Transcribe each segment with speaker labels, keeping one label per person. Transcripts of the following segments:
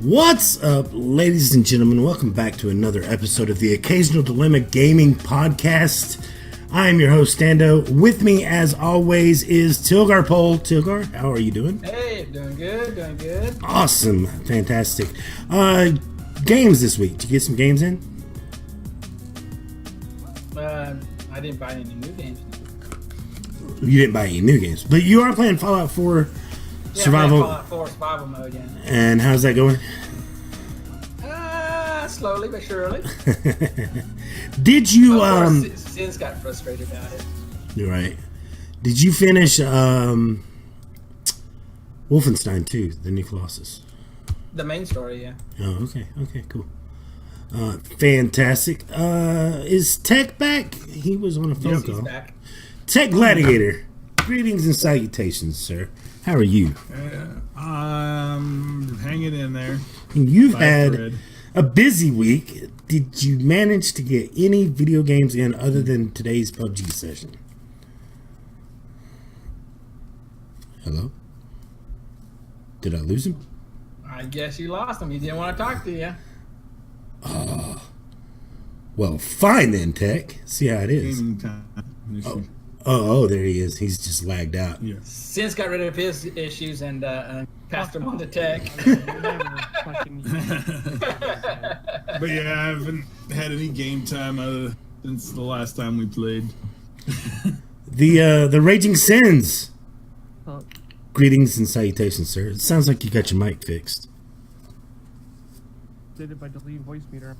Speaker 1: What's up, ladies and gentlemen? Welcome back to another episode of the Occasional Dilemma Gaming Podcast. I am your host, Stando. With me, as always, is Tilgar Pole. Tilgar, how are you doing?
Speaker 2: Hey, doing good.
Speaker 1: Awesome, fantastic. Games this week. Did you get some games in?
Speaker 2: I didn't buy any new games.
Speaker 1: You didn't buy any new games, but you are playing Fallout 4 Survival.
Speaker 2: Fallout 4 Survival Mode, yeah.
Speaker 1: And how's that going?
Speaker 2: Slowly but surely.
Speaker 1: Did you
Speaker 2: Sin's got frustrated about it.
Speaker 1: You're right. Did you finish Wolfenstein 2, The New Colossus?
Speaker 2: The main story, yeah.
Speaker 1: Oh, okay, cool. Fantastic. Is Tech back? He was on a phone call.
Speaker 2: He's back.
Speaker 1: Tech Gladiator, greetings and salutations, sir. How are you?
Speaker 3: I'm hanging in there.
Speaker 1: You've had a busy week. Did you manage to get any video games in other than today's PUBG session? Hello? Did I lose him?
Speaker 2: I guess you lost him. He didn't want to talk to you.
Speaker 1: Well, fine then, Tech. See how it is.
Speaker 3: Gaming time.
Speaker 1: Oh, there he is. He's just lagged out.
Speaker 3: Yeah.
Speaker 2: Sin's got rid of his issues and passed them on to Tech.
Speaker 3: But yeah, I haven't had any game time since the last time we played.
Speaker 1: The Raging Sins. Greetings and salutations, sir. It sounds like you got your mic fixed.
Speaker 4: Did it by deleting voice meter.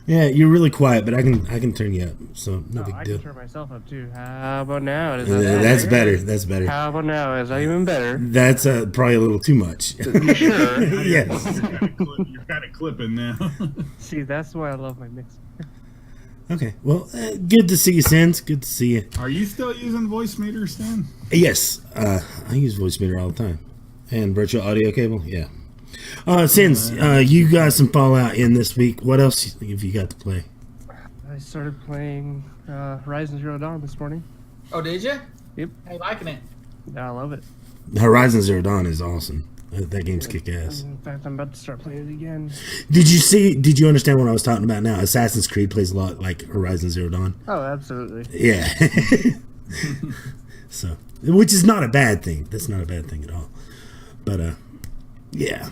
Speaker 1: Yeah, you're really quiet, but I can turn you up, so no big
Speaker 4: I
Speaker 1: deal.
Speaker 4: can turn myself up too. How about now?
Speaker 1: That's better. That's better.
Speaker 4: How about now? Is that even better?
Speaker 1: That's probably a little too much.
Speaker 4: You sure?
Speaker 1: Yes.
Speaker 3: You're kind of clipping now.
Speaker 4: See, that's why I love my mix.
Speaker 1: Okay. Well, good to see you, Sins. Good to see you.
Speaker 3: Are you still using voice meter, Stan?
Speaker 1: Yes, I use voice meter all the time, and virtual audio cable. Yeah. Sins, you got some Fallout in this week. What else have you got to play?
Speaker 4: I started playing Horizon Zero Dawn this morning.
Speaker 2: Oh, did you?
Speaker 4: Yep.
Speaker 2: How you liking it?
Speaker 4: Yeah, I love it.
Speaker 1: Horizon Zero Dawn is awesome. That game's kick ass.
Speaker 4: In fact, I'm about to start playing it again.
Speaker 1: Did you understand what I was talking about now? Assassin's Creed plays a lot like Horizon Zero Dawn.
Speaker 4: Oh, absolutely.
Speaker 1: Yeah. So, which is not a bad thing. That's not a bad thing at all. But, yeah.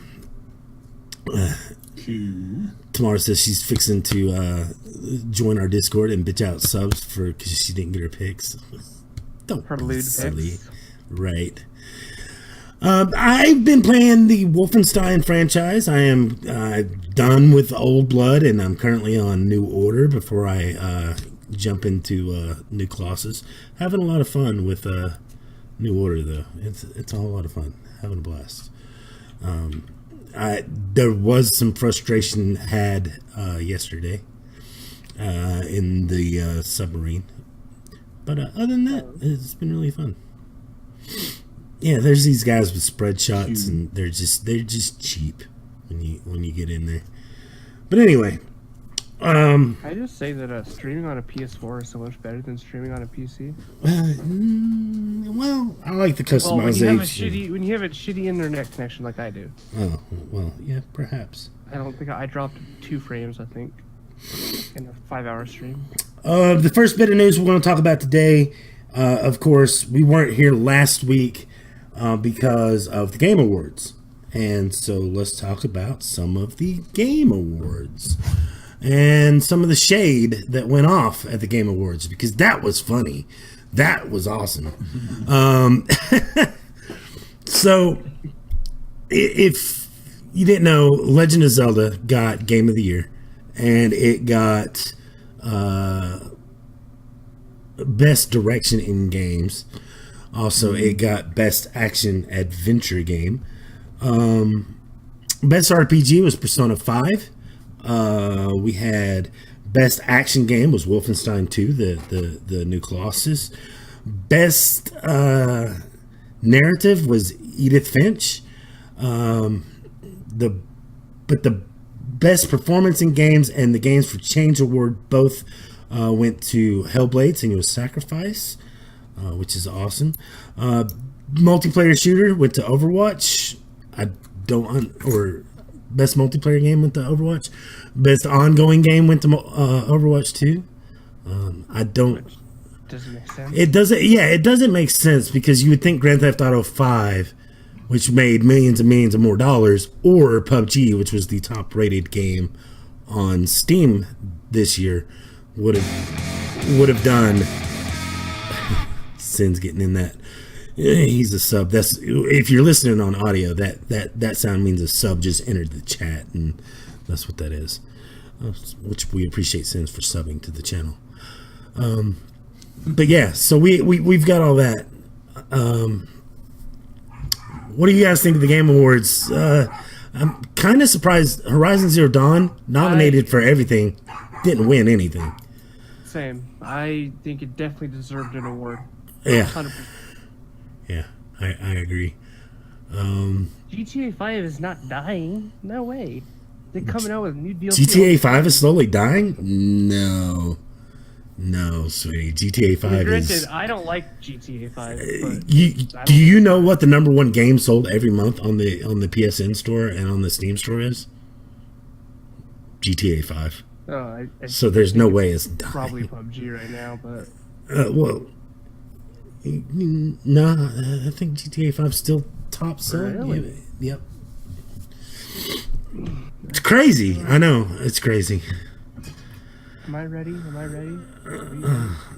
Speaker 1: Tamara says she's fixing to join our Discord and bitch out subs because she didn't get her picks. Don't
Speaker 4: Her
Speaker 1: be
Speaker 4: lewd
Speaker 1: silly.
Speaker 4: picks.
Speaker 1: Right. I've been playing the Wolfenstein franchise. I am done with Old Blood, and I'm currently on New Order before I jump into New Colossus. Having a lot of fun with New Order, though. It's all a lot of fun. Having a blast. There was some frustration had yesterday in the submarine, but other than that, it's been really fun. Yeah, there's these guys with spread shots, and they're just cheap when you get in there. But anyway,
Speaker 4: I just say that streaming on a PS4 is so much better than streaming on a PC.
Speaker 1: Well, I like the
Speaker 4: Well,
Speaker 1: customization.
Speaker 4: when you have a shitty internet connection like I do.
Speaker 1: Oh, well, yeah, perhaps.
Speaker 4: I don't think I dropped 2 frames, I think, in a 5-hour stream.
Speaker 1: The first bit of news we're going to talk about today, of course, we weren't here last week because of the Game Awards. And so let's talk about some of the Game Awards and some of the shade that went off at the Game Awards, because that was funny. That was awesome. So if you didn't know, Legend of Zelda got Game of the Year, and it got Best Direction in Games. Also, it got Best Action Adventure Game. Best RPG was Persona 5. We had Best Action Game was Wolfenstein 2, the New Colossus. Best Narrative was Edith Finch. The Best Performance in Games and the Games for Change Award both went to Hellblade: Senua's Sacrifice, which is awesome. Multiplayer shooter went to Overwatch. I don't or best multiplayer game went to Overwatch. Best ongoing game went to Overwatch 2. I don't.
Speaker 4: Doesn't make sense.
Speaker 1: It doesn't. Yeah, it doesn't make sense because you would think Grand Theft Auto 5, which made millions and millions of more dollars, or PUBG, which was the top-rated game on Steam this year, would have done. Sin's getting in that. He's a sub. That's if you're listening on audio. That sound means a sub just entered the chat, and that's what that is. Which we appreciate Sins for subbing to the channel. But yeah, so we've got all that. What do you guys think of the Game Awards? I'm kind of surprised Horizon Zero Dawn, nominated for everything, didn't win anything.
Speaker 4: Same. I think it definitely deserved an award.
Speaker 1: Yeah.
Speaker 4: 100%.
Speaker 1: Yeah, I agree.
Speaker 4: GTA 5 is not dying. No way. They're coming out with new DLC.
Speaker 1: GTA 5 is slowly dying? No, sweetie. GTA 5
Speaker 4: Granted,
Speaker 1: is...
Speaker 4: I don't like GTA 5. But
Speaker 1: do you know what the number one game sold every month on the PSN store and on the Steam store is? GTA 5. So there's no way it's dying.
Speaker 4: Probably PUBG right now, but...
Speaker 1: Well... No, I think GTA 5 is still top selling.
Speaker 4: Really?
Speaker 1: Yep. It's crazy. I know. It's crazy.
Speaker 4: Am I ready?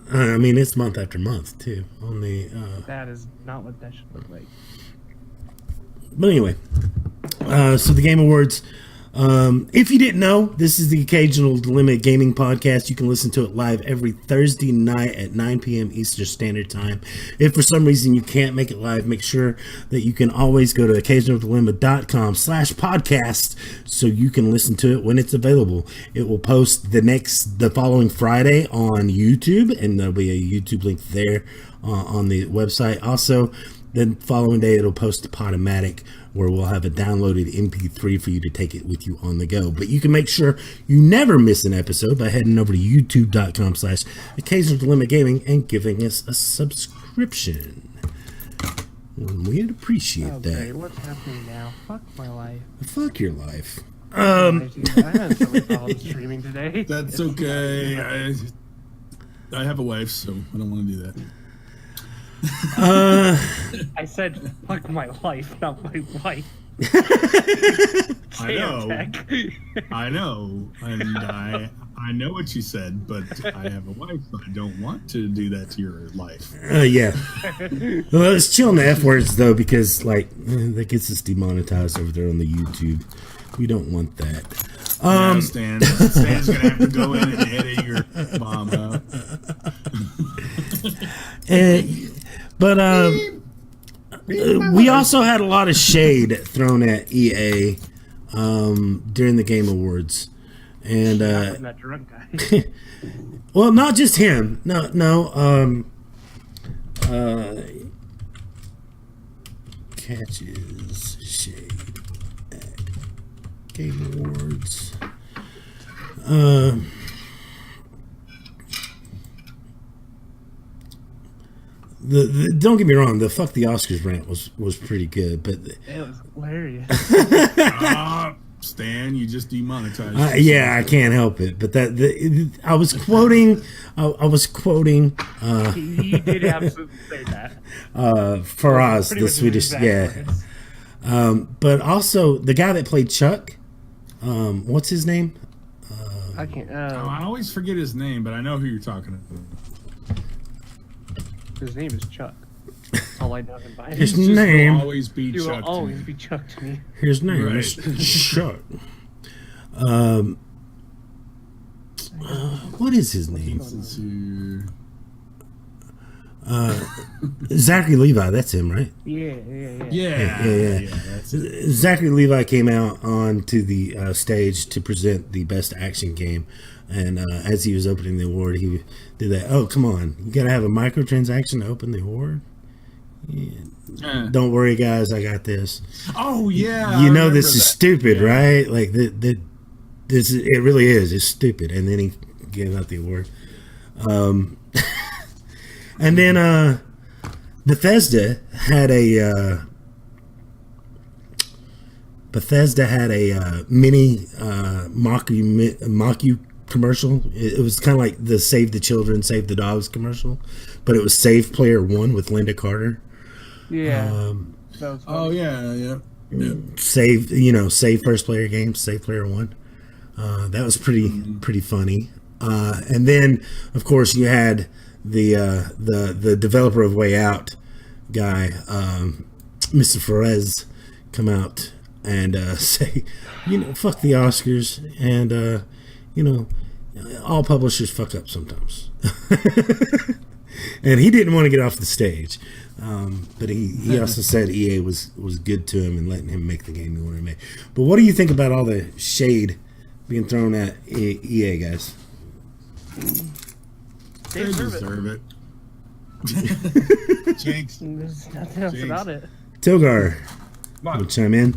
Speaker 1: I mean, it's month after month, too. On the.
Speaker 4: That is not what that should look like.
Speaker 1: But anyway. So the Game Awards. If you didn't know, this is the Occasional Limit Gaming Podcast. You can listen to it live every Thursday night at 9 p.m. Eastern Standard Time. If for some reason you can't make it live, make sure that you can always go to occasionaldilemma.com/podcast so you can listen to it when it's available. It will post the following Friday on YouTube, and there'll be a YouTube link there on the website. Also, the following day, it'll post to Podomatic, where we'll have a downloaded MP3 for you to take it with you on the go. But you can make sure you never miss an episode by heading over to youtube.com/Occasional Limit Gaming and giving us a subscription. We'd appreciate that.
Speaker 4: What's happening now? Fuck my life.
Speaker 1: Fuck your life.
Speaker 4: I haven't really followed streaming today.
Speaker 3: That's okay. I have a wife, so I don't want to do that.
Speaker 4: I said, fuck my life, not my wife.
Speaker 3: I know, and I know what you said, but I have a wife, so I don't want to do that to your life.
Speaker 1: Yeah. Well, let's chill on the F words though, because that gets us demonetized over there on the YouTube. We don't want that. Stan's gonna have to go in and edit your mom out. But we also had a lot of shade thrown at EA during the Game Awards, and
Speaker 4: that drunk guy.
Speaker 1: well, not just him. No. Catches shade at Game Awards. Don't get me wrong, the fuck the Oscars rant was pretty good, but
Speaker 4: it was hilarious.
Speaker 3: Stan, you just demonetized.
Speaker 1: Yeah, I can't help it. But I was quoting.
Speaker 4: He did absolutely say that.
Speaker 1: Faraz, the Swedish, yeah. But also the guy that played Chuck. What's his name?
Speaker 4: I can't.
Speaker 3: I always forget his name, but I know who you're talking about.
Speaker 4: His name is Chuck. That's all I know him by.
Speaker 1: His name
Speaker 3: will always be
Speaker 4: He
Speaker 3: Chuck.
Speaker 4: will always be Chuck to me.
Speaker 1: His name is Chuck. What is his name? Zachary Levi. That's him, right?
Speaker 3: Yeah. That's it.
Speaker 1: Zachary Levi came out onto the stage to present the best action game. And as he was opening the award, he did that. Oh, come on. You got to have a microtransaction to open the award? Yeah. Don't worry, guys. I got this.
Speaker 3: Oh, yeah.
Speaker 1: You know this is stupid, right? Like, it really is. It's stupid. And then he gave out the award. And then Bethesda had a Bethesda had a mini mock you commercial. It was kind of like the Save the Children, Save the Dogs commercial, but it was Save Player One with Linda Carter.
Speaker 4: Yeah. That was
Speaker 3: Oh
Speaker 4: funny.
Speaker 3: yeah.
Speaker 1: Save first player games, Save Player One. That was pretty funny. And then, of course, you had the developer of Way Out guy, Mr. Perez, come out and say, fuck the Oscars, and all publishers fuck up sometimes. And he didn't want to get off the stage, but he also said EA was good to him and letting him make the game he wanted to make. But what do you think about all the shade being thrown at EA, guys?
Speaker 3: They deserve it. Jinx.
Speaker 4: There's nothing else about it.
Speaker 1: Tilgar, will chime in.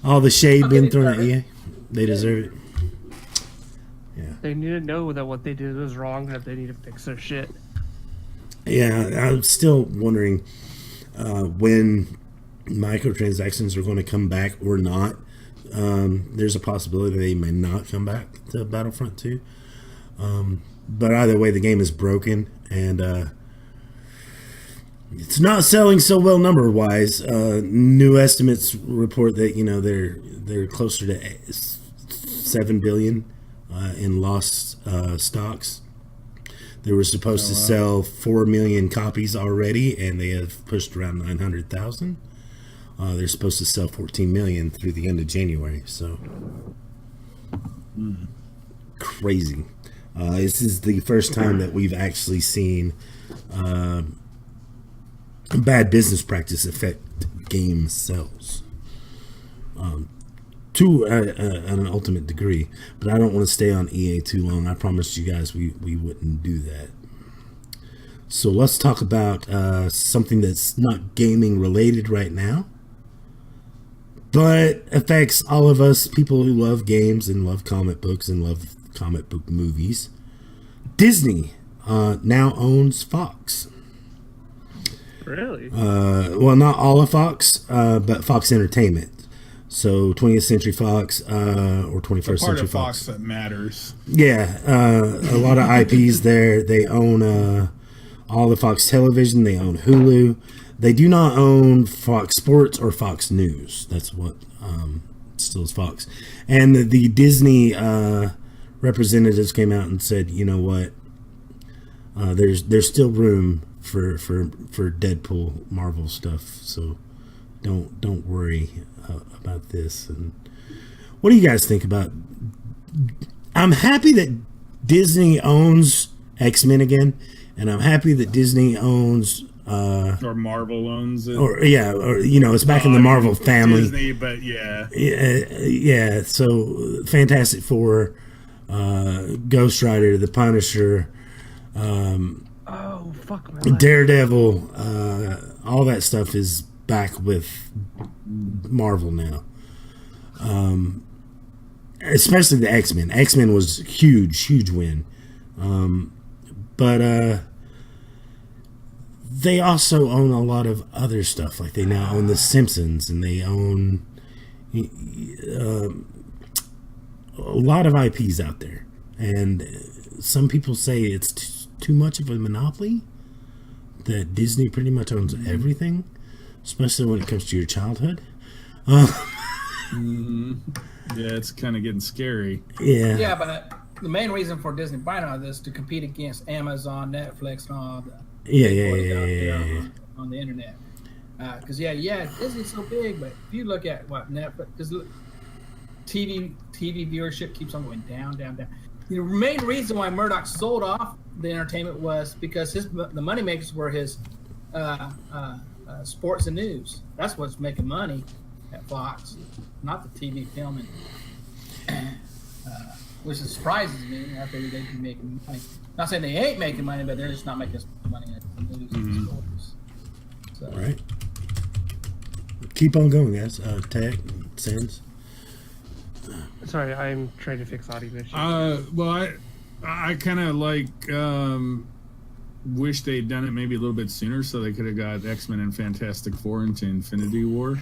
Speaker 1: All the shade being thrown at EA, they deserve it. Yeah.
Speaker 4: They need to know that what they did was wrong and that they need to fix their shit.
Speaker 1: Yeah, I'm still wondering when microtransactions are going to come back or not. There's a possibility they may not come back to Battlefront 2. But either way, the game is broken, and it's not selling so well number-wise. New estimates report that they're closer to 7 billion in lost stocks. They were supposed to sell 4 million copies already, and they have pushed around 900,000. They're supposed to sell 14 million through the end of January. So crazy. This is the first time that we've actually seen bad business practice affect game sales to an ultimate degree. But I don't want to stay on EA too long. I promised you guys we wouldn't do that. So let's talk about something that's not gaming related right now, but affects all of us people who love games and love comic books and love comic book movies. Disney now owns Fox.
Speaker 4: Really?
Speaker 1: Well, not all of Fox, but Fox Entertainment. So 20th Century Fox or 21st
Speaker 3: Part
Speaker 1: Century
Speaker 3: of
Speaker 1: Fox.
Speaker 3: Fox that matters.
Speaker 1: Yeah, a lot of IPs there. They own all the Fox Television. They own Hulu. They do not own Fox Sports or Fox News. That's what still is Fox. And the Disney representatives came out and said, you know what? There's still room for Deadpool Marvel stuff. So don't worry about this. And what do you guys think about? I'm happy that Disney owns X-Men again, and I'm happy that Disney owns
Speaker 3: Or Marvel owns it.
Speaker 1: or it's back in the Marvel family.
Speaker 3: Disney, but yeah.
Speaker 1: Yeah. So Fantastic Four, Ghost Rider, The Punisher,
Speaker 4: Oh, fuck my life.
Speaker 1: Daredevil, all that stuff is back with Marvel now. Especially the X-Men. X-Men was huge win. But they also own a lot of other stuff. Like they now own The Simpsons, and they own a lot of IPs out there. And some people say it's too much of a monopoly, that Disney pretty much owns everything, especially when it comes to your childhood.
Speaker 3: Yeah, it's kind of getting scary.
Speaker 1: Yeah.
Speaker 2: Yeah, but the main reason for Disney buying all this is to compete against Amazon, Netflix, and all the
Speaker 1: Yeah.
Speaker 2: on the internet. Because Disney's so big, but if you look at what Netflix, because TV viewership keeps on going down. The main reason why Murdoch sold off the entertainment was because the money makers were his sports and news. That's what's making money at Fox, not the TV filming. Which surprises me. I figured they'd be making money. Not saying they ain't making money, but they're just not making as much money as the news and sports. So.
Speaker 1: All right. Keep on going, guys. Tag, Sands.
Speaker 4: Sorry, I'm trying to fix audio issues.
Speaker 3: Well, I kind of wish they'd done it maybe a little bit sooner, so they could have got X-Men and Fantastic Four into Infinity War.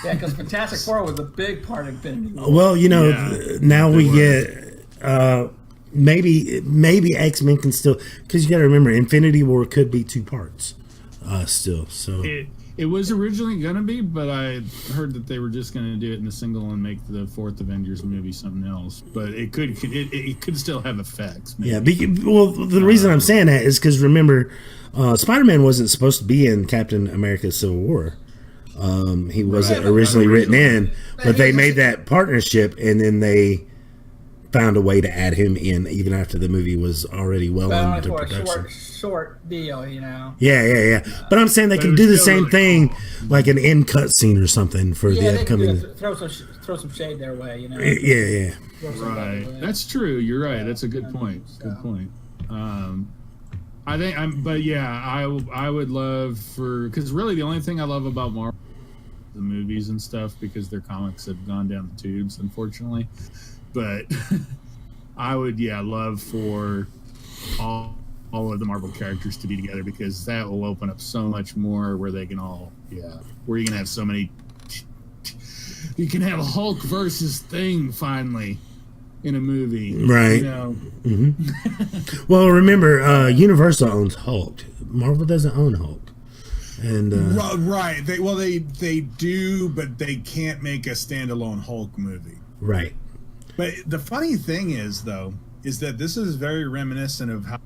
Speaker 2: Yeah, because Fantastic Four was a big part of Infinity War.
Speaker 1: Well, you know,
Speaker 3: Yeah,
Speaker 1: now
Speaker 3: they
Speaker 1: we
Speaker 3: were.
Speaker 1: get maybe X-Men can still, because you got to remember Infinity War could be 2 parts still. So
Speaker 3: It was originally gonna be, but I heard that they were just gonna do it in a single and make the 4th Avengers movie something else. But it could still have effects. Maybe.
Speaker 1: yeah, well, the reason I'm saying that is because remember, Spider-Man wasn't supposed to be in Captain America: Civil War. He wasn't
Speaker 3: Right.
Speaker 1: originally written in,
Speaker 2: But
Speaker 1: but they
Speaker 2: he's-
Speaker 1: made that partnership, and then they found a way to add him in, even after the movie was already well
Speaker 2: But only
Speaker 1: into
Speaker 2: for a
Speaker 1: production.
Speaker 2: short deal, you know.
Speaker 1: Yeah. But I'm saying they
Speaker 3: But
Speaker 1: can
Speaker 3: it was
Speaker 1: do the
Speaker 3: still
Speaker 1: same
Speaker 3: really
Speaker 1: thing,
Speaker 3: cool.
Speaker 1: like an end cut scene or something for
Speaker 2: Yeah,
Speaker 1: the
Speaker 2: they can do
Speaker 1: upcoming.
Speaker 2: it, throw some shade their way, you know.
Speaker 1: Yeah.
Speaker 2: Throw some
Speaker 3: Right.
Speaker 2: their way.
Speaker 3: That's true. You're right. That's a good point. Good point. I think but yeah, I would love because really the only thing I love about Marvel, the movies and stuff, because their comics have gone down the tubes, unfortunately. But I would, love for all of the Marvel characters to be together, because that will open up so much more where they can all, where you can have so many. You can have Hulk versus Thing finally in a movie,
Speaker 1: Right.
Speaker 3: You know?
Speaker 1: Well, remember, Universal owns Hulk. Marvel doesn't own Hulk, and
Speaker 3: Right. They do, but they can't make a standalone Hulk movie.
Speaker 1: right.
Speaker 3: But the funny thing is, though, is that this is very reminiscent of how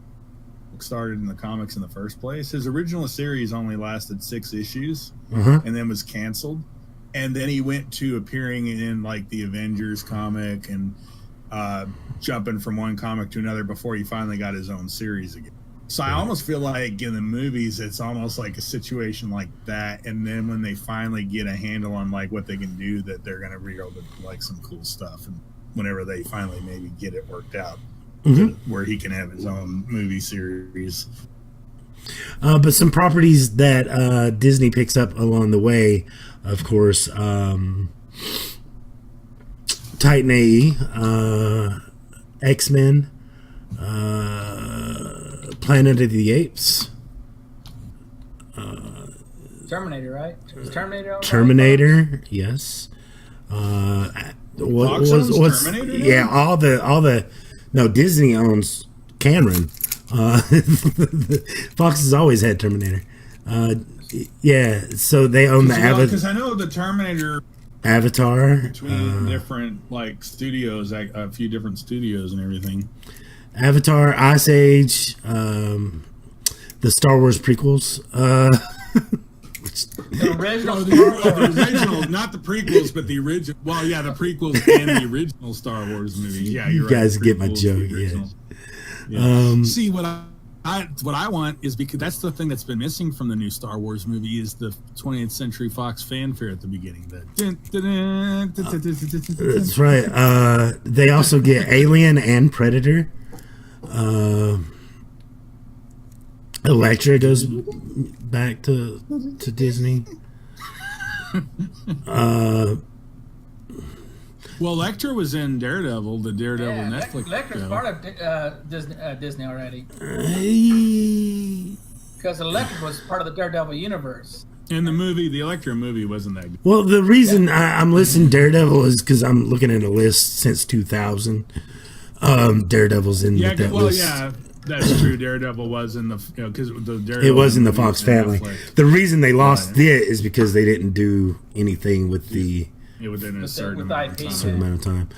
Speaker 3: Hulk started in the comics in the first place. His original series only lasted 6 issues and then was canceled. And then he went to appearing in like the Avengers comic and jumping from one comic to another before he finally got his own series again. So I almost feel like in the movies, it's almost like a situation like that. And then when they finally get a handle on like what they can do, that they're going to be able to like some cool stuff. And whenever they finally maybe get it worked out, where he can have his own movie series.
Speaker 1: But some properties that Disney picks up along the way, of course, Titan AE, X-Men, Planet of the Apes,
Speaker 2: Terminator, right? Is Terminator. on
Speaker 1: Terminator, yes. What
Speaker 3: Fox
Speaker 1: was
Speaker 3: owns Terminator now?
Speaker 1: yeah, all the no, Disney owns Cameron. Fox has always had Terminator. Yeah, so they own the
Speaker 3: Because I know the Terminator
Speaker 1: Avatar.
Speaker 3: between different like studios, like a few different studios and everything.
Speaker 1: Avatar, Ice Age, the Star Wars prequels.
Speaker 2: The original.
Speaker 3: The original, not the prequels, but the original. Well, yeah, the prequels and the original Star Wars movies. Yeah, you're
Speaker 1: You guys
Speaker 3: right.
Speaker 1: get my
Speaker 3: Prequels,
Speaker 1: joke,
Speaker 3: the
Speaker 1: yeah.
Speaker 3: original. Yeah. See what I want is, because that's the thing that's been missing from the new Star Wars movie, is the 20th Century Fox fanfare at the beginning.
Speaker 1: That's right. They also get Alien and Predator. Elektra goes back to Disney.
Speaker 3: Well, Elektra was in Daredevil, the Daredevil
Speaker 2: Yeah,
Speaker 3: Netflix
Speaker 2: Electra's
Speaker 3: show.
Speaker 2: part of Disney already.
Speaker 1: Uh,
Speaker 2: Because Electra was part of the Daredevil universe.
Speaker 3: And the movie, the Elektra movie, wasn't that good.
Speaker 1: Well, the reason I'm listing Daredevil is because I'm looking at a list since 2000. Daredevil's in
Speaker 3: Yeah,
Speaker 1: that
Speaker 3: well,
Speaker 1: list.
Speaker 3: yeah, that's true. Daredevil was in the, because the Daredevil
Speaker 1: It was in the
Speaker 3: movie
Speaker 1: Fox
Speaker 3: was
Speaker 1: family.
Speaker 3: Netflix.
Speaker 1: The reason they lost it is because they didn't do anything with the
Speaker 3: It within a
Speaker 2: With
Speaker 3: certain
Speaker 2: with
Speaker 3: amount of
Speaker 2: IP.
Speaker 3: time.
Speaker 1: certain amount of time.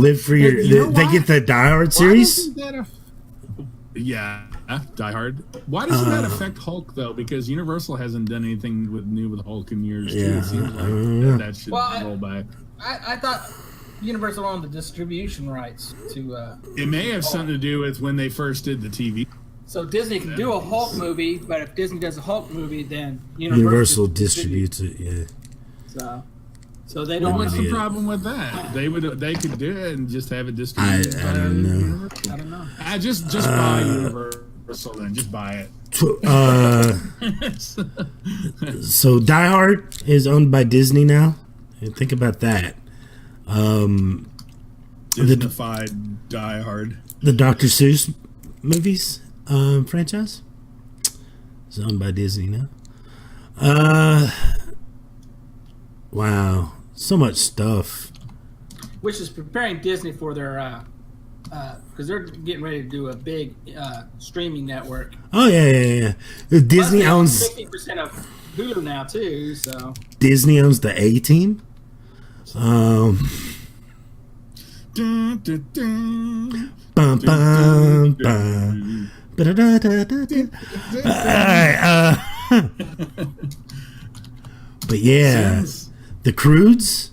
Speaker 1: Live for your.
Speaker 3: you know
Speaker 1: They
Speaker 3: why?
Speaker 1: get the Die Hard
Speaker 3: Why
Speaker 1: series.
Speaker 3: doesn't that yeah, Die Hard. Why doesn't that affect Hulk though? Because Universal hasn't done anything new with Hulk in years. too.
Speaker 1: Yeah,
Speaker 3: It seems
Speaker 1: I don't know.
Speaker 3: like that should
Speaker 2: Well,
Speaker 3: roll back.
Speaker 2: I thought Universal owned the distribution rights to.
Speaker 3: It may have something to do with when they first did the TV.
Speaker 2: So Disney can do a Hulk movie, but if Disney does a Hulk movie, then
Speaker 1: Universal distributes it. Yeah.
Speaker 2: So they
Speaker 3: Well,
Speaker 2: don't.
Speaker 3: what's
Speaker 1: Yeah.
Speaker 3: the problem with that? They could do it and just have it
Speaker 1: I
Speaker 3: distributed. by
Speaker 1: don't know.
Speaker 3: Universal.
Speaker 2: I don't know.
Speaker 3: Just buy Universal then. Just buy it.
Speaker 1: So Die Hard is owned by Disney now. And think about that.
Speaker 3: Disney-fied Die Hard.
Speaker 1: The Dr. Seuss movies franchise is owned by Disney now. Wow, so much stuff.
Speaker 2: Which is preparing Disney for their because they're getting ready to do a big streaming network.
Speaker 1: Oh yeah. Disney owns
Speaker 2: 50% of Hulu now too. So
Speaker 1: Disney owns the A Team.
Speaker 3: Dun, dun, dun.
Speaker 1: Bum, bum, bum. Ba-da-da-da-da-da. Alright, but yeah,
Speaker 3: Sims.
Speaker 1: the Croods,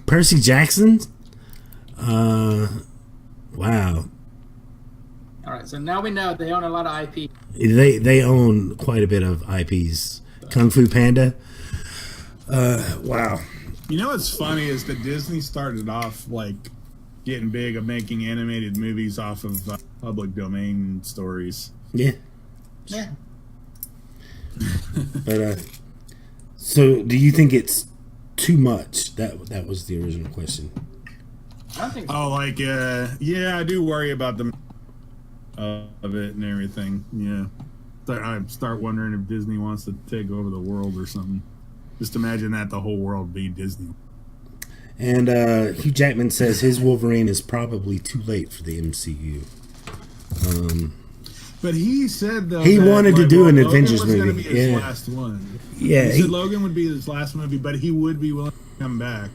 Speaker 1: Percy Jackson. Wow,
Speaker 2: all right, so now we know they own a lot of IP.
Speaker 1: they own quite a bit of IPs. Kung Fu Panda. Wow.
Speaker 3: You know what's funny is that Disney started off like getting big of making animated movies off of public domain stories.
Speaker 1: Yeah.
Speaker 2: Yeah.
Speaker 1: But so do you think it's too much? That was the original question.
Speaker 2: I don't think so.
Speaker 3: Oh, like yeah, I do worry about the of it and everything. Yeah, I start wondering if Disney wants to take over the world or something. Just imagine that the whole world be Disney.
Speaker 1: And Hugh Jackman says his Wolverine is probably too late for the MCU.
Speaker 3: But he said though
Speaker 1: He wanted to do an
Speaker 3: Logan
Speaker 1: Avengers
Speaker 3: was gonna
Speaker 1: movie,
Speaker 3: be his
Speaker 1: yeah.
Speaker 3: last one.
Speaker 1: Yeah,
Speaker 3: He said Logan would be his last movie, but he would be willing to come back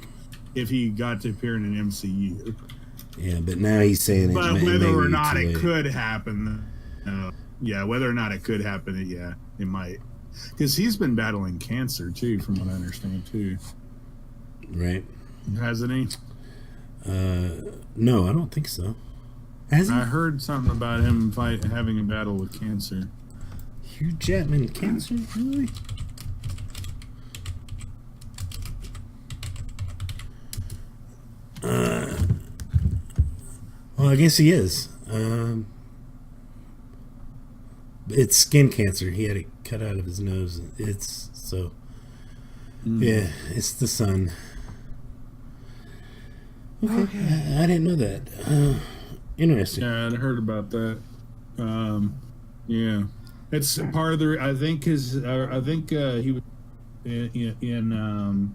Speaker 3: if he got to appear in an MCU.
Speaker 1: yeah, but now he's saying
Speaker 3: But
Speaker 1: it may
Speaker 3: whether or
Speaker 1: be
Speaker 3: not
Speaker 1: too
Speaker 3: it
Speaker 1: late.
Speaker 3: could happen, yeah, whether or not it could happen, yeah, it might. Because he's been battling cancer too, from what I understand too,
Speaker 1: Right?
Speaker 3: hasn't he?
Speaker 1: No, I don't think so. Has he?
Speaker 3: I heard something about him having a battle with cancer.
Speaker 1: Hugh Jackman cancer? Really? Well, I guess he is. It's skin cancer. He had it cut out of his nose. It's so. Yeah, it's the sun. Okay. I didn't know that. Interesting.
Speaker 3: Yeah, I'd heard about that. Yeah, it's part of the. I think he was in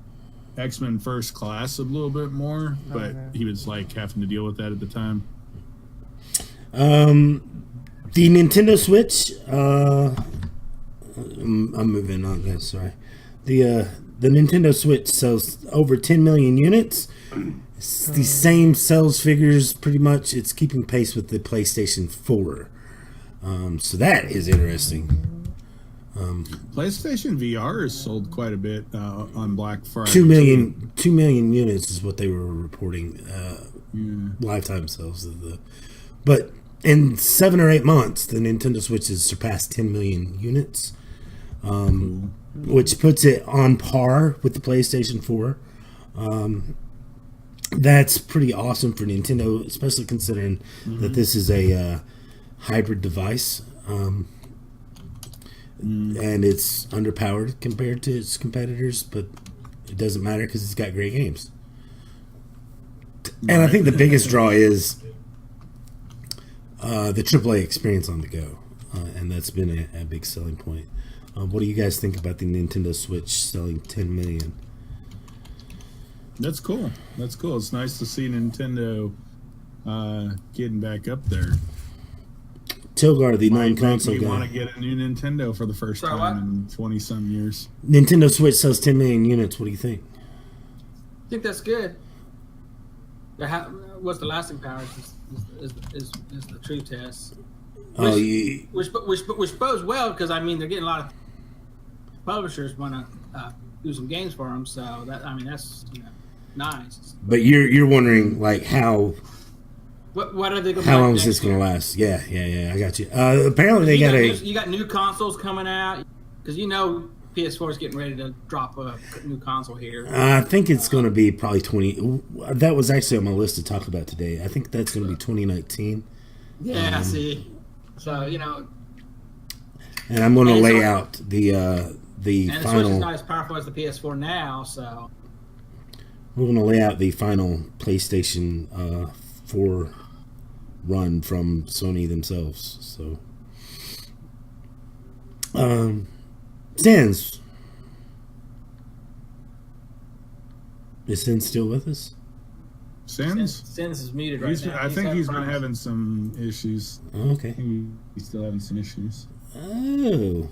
Speaker 3: X-Men First Class a little bit more, but
Speaker 4: Okay.
Speaker 3: he was like having to deal with that at the time.
Speaker 1: The Nintendo Switch. I'm moving on. Guys, sorry. The Nintendo Switch sells over 10 million units. It's the same sales figures, pretty much. It's keeping pace with the PlayStation 4. So that is interesting.
Speaker 3: PlayStation VR has sold quite a bit on Black Friday.
Speaker 1: 2 million units is what they were reporting. Lifetime sales of the. But in 7 or 8 months, the Nintendo Switch has surpassed 10 million units, which puts it on par with the PlayStation 4. That's pretty awesome for Nintendo, especially considering that this is a hybrid device. And it's underpowered compared to its competitors, but it doesn't matter because it's got great games. And I think the biggest draw is the AAA experience on the go, and that's been a big selling point. What do you guys think about the Nintendo Switch selling 10 million?
Speaker 3: That's cool. That's cool. It's nice to see Nintendo getting back up there.
Speaker 1: Tilgar, the
Speaker 3: Might make
Speaker 1: non-console
Speaker 3: me want to
Speaker 1: guy.
Speaker 3: get a new Nintendo for the first
Speaker 2: Sorry,
Speaker 3: time
Speaker 2: what?
Speaker 3: in 20-some years.
Speaker 1: Nintendo Switch sells 10 million units. What do you think?
Speaker 2: I think that's good. What's the lasting power is the true test.
Speaker 1: Oh,
Speaker 2: Which bodes well because I mean they're getting a lot of publishers want to do some games for them. So that's nice.
Speaker 1: but you're wondering like how
Speaker 2: What are they going?
Speaker 1: how long is this going to last? Yeah. I got you. Apparently they got
Speaker 2: you got new consoles coming out because PS4 is getting ready to drop a new console here.
Speaker 1: I think it's going to be probably 20. That was actually on my list to talk about today. I think that's going to be 2019.
Speaker 2: Yeah, see. So
Speaker 1: And I'm going to
Speaker 2: And
Speaker 1: lay
Speaker 2: so-
Speaker 1: out the
Speaker 2: and the Switch is
Speaker 1: final.
Speaker 2: not as powerful as the PS4 now. So
Speaker 1: We're going to lay out the final PlayStation 4 run from Sony themselves. So, Stans, Is Sin still with us?
Speaker 3: Sins?
Speaker 2: Is muted right now.
Speaker 3: I think he's been having some issues.
Speaker 1: Okay.
Speaker 3: He's still having some issues.
Speaker 1: Oh,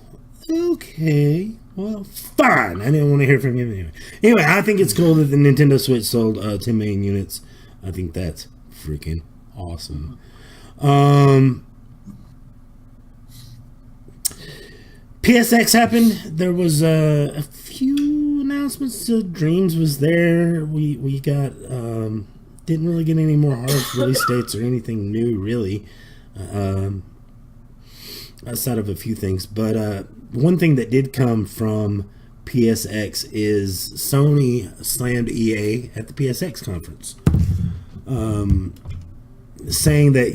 Speaker 1: okay. Well, fine. I didn't want to hear from him anyway. Anyway, I think it's cool that the Nintendo Switch sold 10 million units. I think that's freaking awesome. PSX happened. There was a few announcements. So Dreams was there. We got didn't really get any more hard release dates or anything new really, outside of a few things. But one thing that did come from PSX is Sony slammed EA at the PSX conference, saying that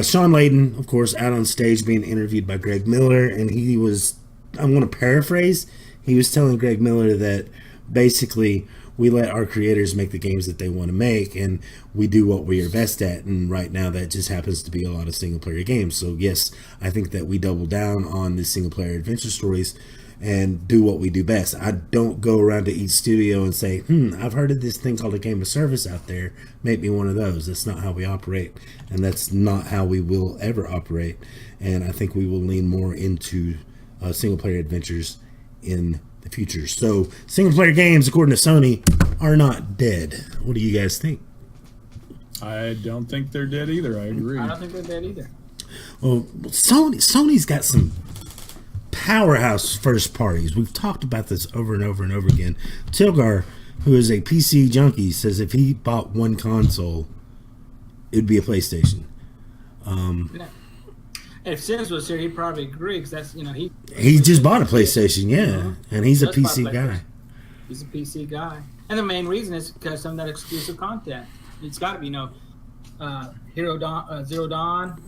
Speaker 1: Sean Layden, of course, out on stage being interviewed by Greg Miller, and he was, I'm going to paraphrase, he was telling Greg Miller that basically we let our creators make the games that they want to make, and we do what we are best at, and right now that just happens to be a lot of single-player games. So yes, I think that we double down on the single-player adventure stories and do what we do best. I don't go around to each studio and say, I've heard of this thing called a game of service out there, make me one of those. That's not how we operate, and that's not how we will ever operate. And I think we will lean more into single-player adventures in the future. So single-player games, according to Sony, are not dead. What do you guys think?
Speaker 3: I don't think they're dead either. I agree.
Speaker 2: I don't think they're dead either.
Speaker 1: Well, Sony's got some powerhouse first parties. We've talked about this over and over and over again. Tilgar, who is a PC junkie, says if he bought one console, it would be a PlayStation.
Speaker 2: If Sims was here, he'd probably agree because that's
Speaker 1: he just bought a PlayStation, yeah, and he's a PC guy.
Speaker 2: He's a PC guy, and the main reason is because some of that exclusive content. It's got to be Zero Dawn,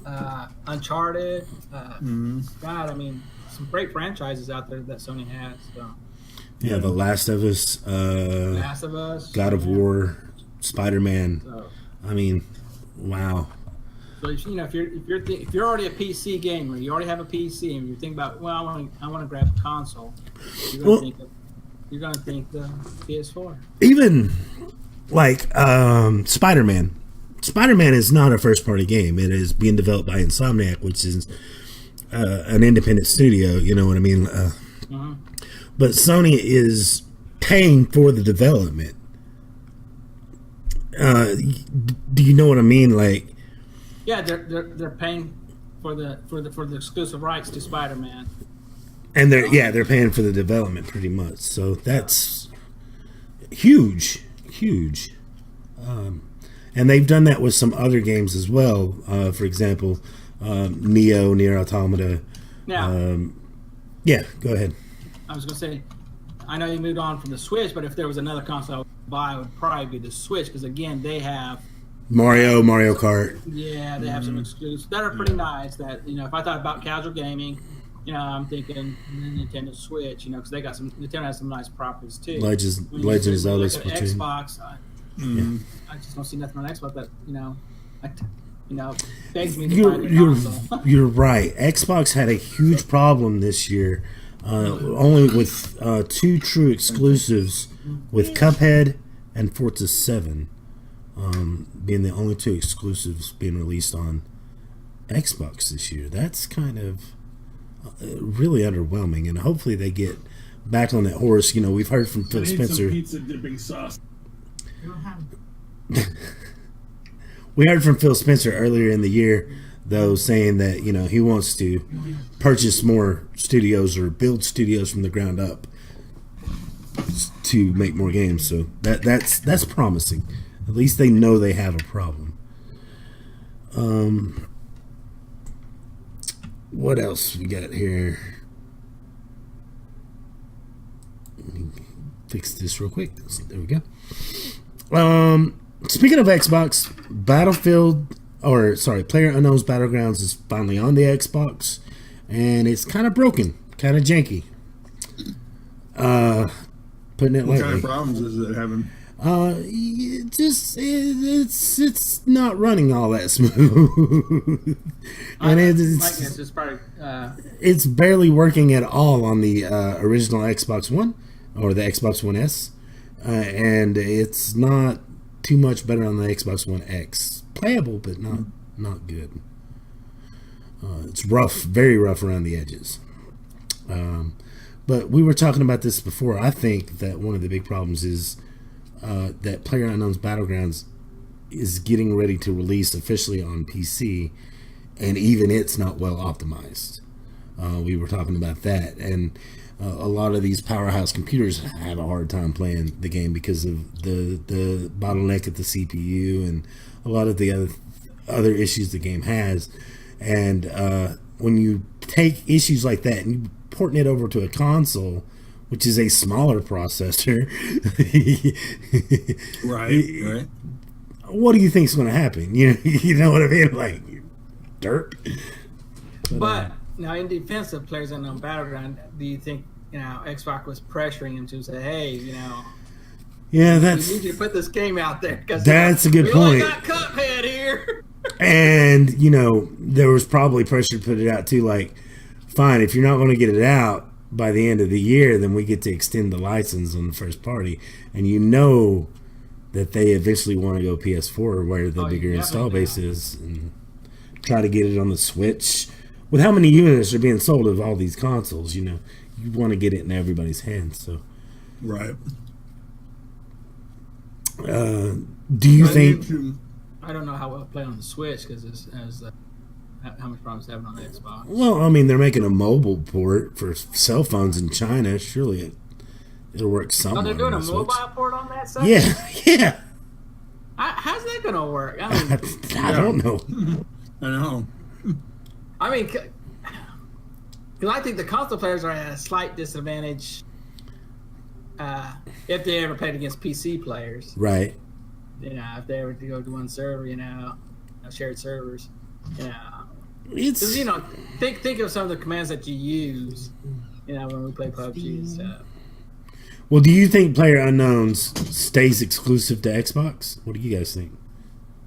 Speaker 2: Uncharted. God, I mean, some great franchises out there that Sony has. So.
Speaker 1: Yeah, The Last of Us, God of War, Spider-Man.
Speaker 2: So,
Speaker 1: I mean, wow.
Speaker 2: So if you're already a PC gamer, you already have a PC, and you think about, well, I want to grab a console. You're gonna think the PS4.
Speaker 1: Even like Spider-Man. Spider-Man is not a first-party game. It is being developed by Insomniac, which is an independent studio. You know what I mean? But Sony is paying for the development. Do you know what I mean? Like,
Speaker 2: yeah, they're paying for the exclusive rights to Spider-Man,
Speaker 1: and they're paying for the development pretty much. So that's huge. And they've done that with some other games as well. For example, Nier Automata.
Speaker 2: Now,
Speaker 1: yeah, go ahead.
Speaker 2: I was going to say, I know you moved on from the Switch, but if there was another console I would buy, it would probably be the Switch, because again, they have
Speaker 1: Mario Kart.
Speaker 2: Yeah, they have some exclusives that are pretty nice. That if I thought about casual gaming, I'm thinking Nintendo Switch. Because Nintendo has some nice properties too.
Speaker 1: Legend of Zelda,
Speaker 2: Xbox. I just don't see nothing on Xbox that begs me to buy the console.
Speaker 1: You're right. Xbox had a huge problem this year, only with two true exclusives, with Cuphead and Forza 7. Being the only two exclusives being released on Xbox this year. That's kind of really underwhelming, and hopefully they get back on that horse. We've heard from Phil Spencer.
Speaker 3: Pizza dipping sauce.
Speaker 1: We heard from Phil Spencer earlier in the year, though, saying that he wants to purchase more studios or build studios from the ground up to make more games. So that's promising. At least they know they have a problem. What else we got here? Let me fix this real quick. There we go. Speaking of Xbox, PlayerUnknown's Battlegrounds is finally on the Xbox, and it's kind of broken, kind of janky. Putting it lightly.
Speaker 3: What kind of problems is it having?
Speaker 1: It's not running all that smooth, and it's barely working at all on the original Xbox One. or the Xbox One S, and it's not too much better on the Xbox One X. Playable, but not good. It's rough, very rough around the edges. But we were talking about this before. I think that one of the big problems is that PlayerUnknown's Battlegrounds is getting ready to release officially on PC, and even it's not well optimized. We were talking about that, and a lot of these powerhouse computers have a hard time playing the game because of the bottleneck at the CPU and a lot of the other issues the game has. And when you take issues like that and you porting it over to a console, which is a smaller processor,
Speaker 3: right.
Speaker 1: What do you think is going to happen? You know what I mean? Like dirt.
Speaker 2: But now, in defense of PlayerUnknown Battleground, do you think Xbox was pressuring him to say, "Hey,
Speaker 1: yeah,
Speaker 2: we need you to put this game out there"? Because
Speaker 1: that's a good
Speaker 2: we
Speaker 1: point.
Speaker 2: only got Cuphead here.
Speaker 1: And there was probably pressure to put it out too. Like, fine, if you're not going to get it out by the end of the year, then we get to extend the license on the first party. And that they eventually want to go PS4, where the bigger install base is, and try to get it on the Switch. With how many units are being sold of all these consoles, you want to get it in everybody's hands. So,
Speaker 3: right.
Speaker 1: Do you think?
Speaker 2: I don't know how well play on the Switch because how much problems having on the Xbox.
Speaker 1: Well, I mean, they're making a mobile port for cell phones in China. Surely it'll work somewhere.
Speaker 2: Oh, they're doing a
Speaker 1: Switch.
Speaker 2: mobile port on that side?
Speaker 1: Yeah.
Speaker 2: How's that going to work? I mean,
Speaker 1: I don't know.
Speaker 3: I know.
Speaker 2: I mean, because I think the console players are at a slight disadvantage if they ever played against PC players.
Speaker 1: Right.
Speaker 2: If they ever go to one server, shared servers,
Speaker 1: It's
Speaker 2: think of some of the commands that you use, when we play PUBG and stuff.
Speaker 1: Well, do you think PlayerUnknown's stays exclusive to Xbox? What do you guys think?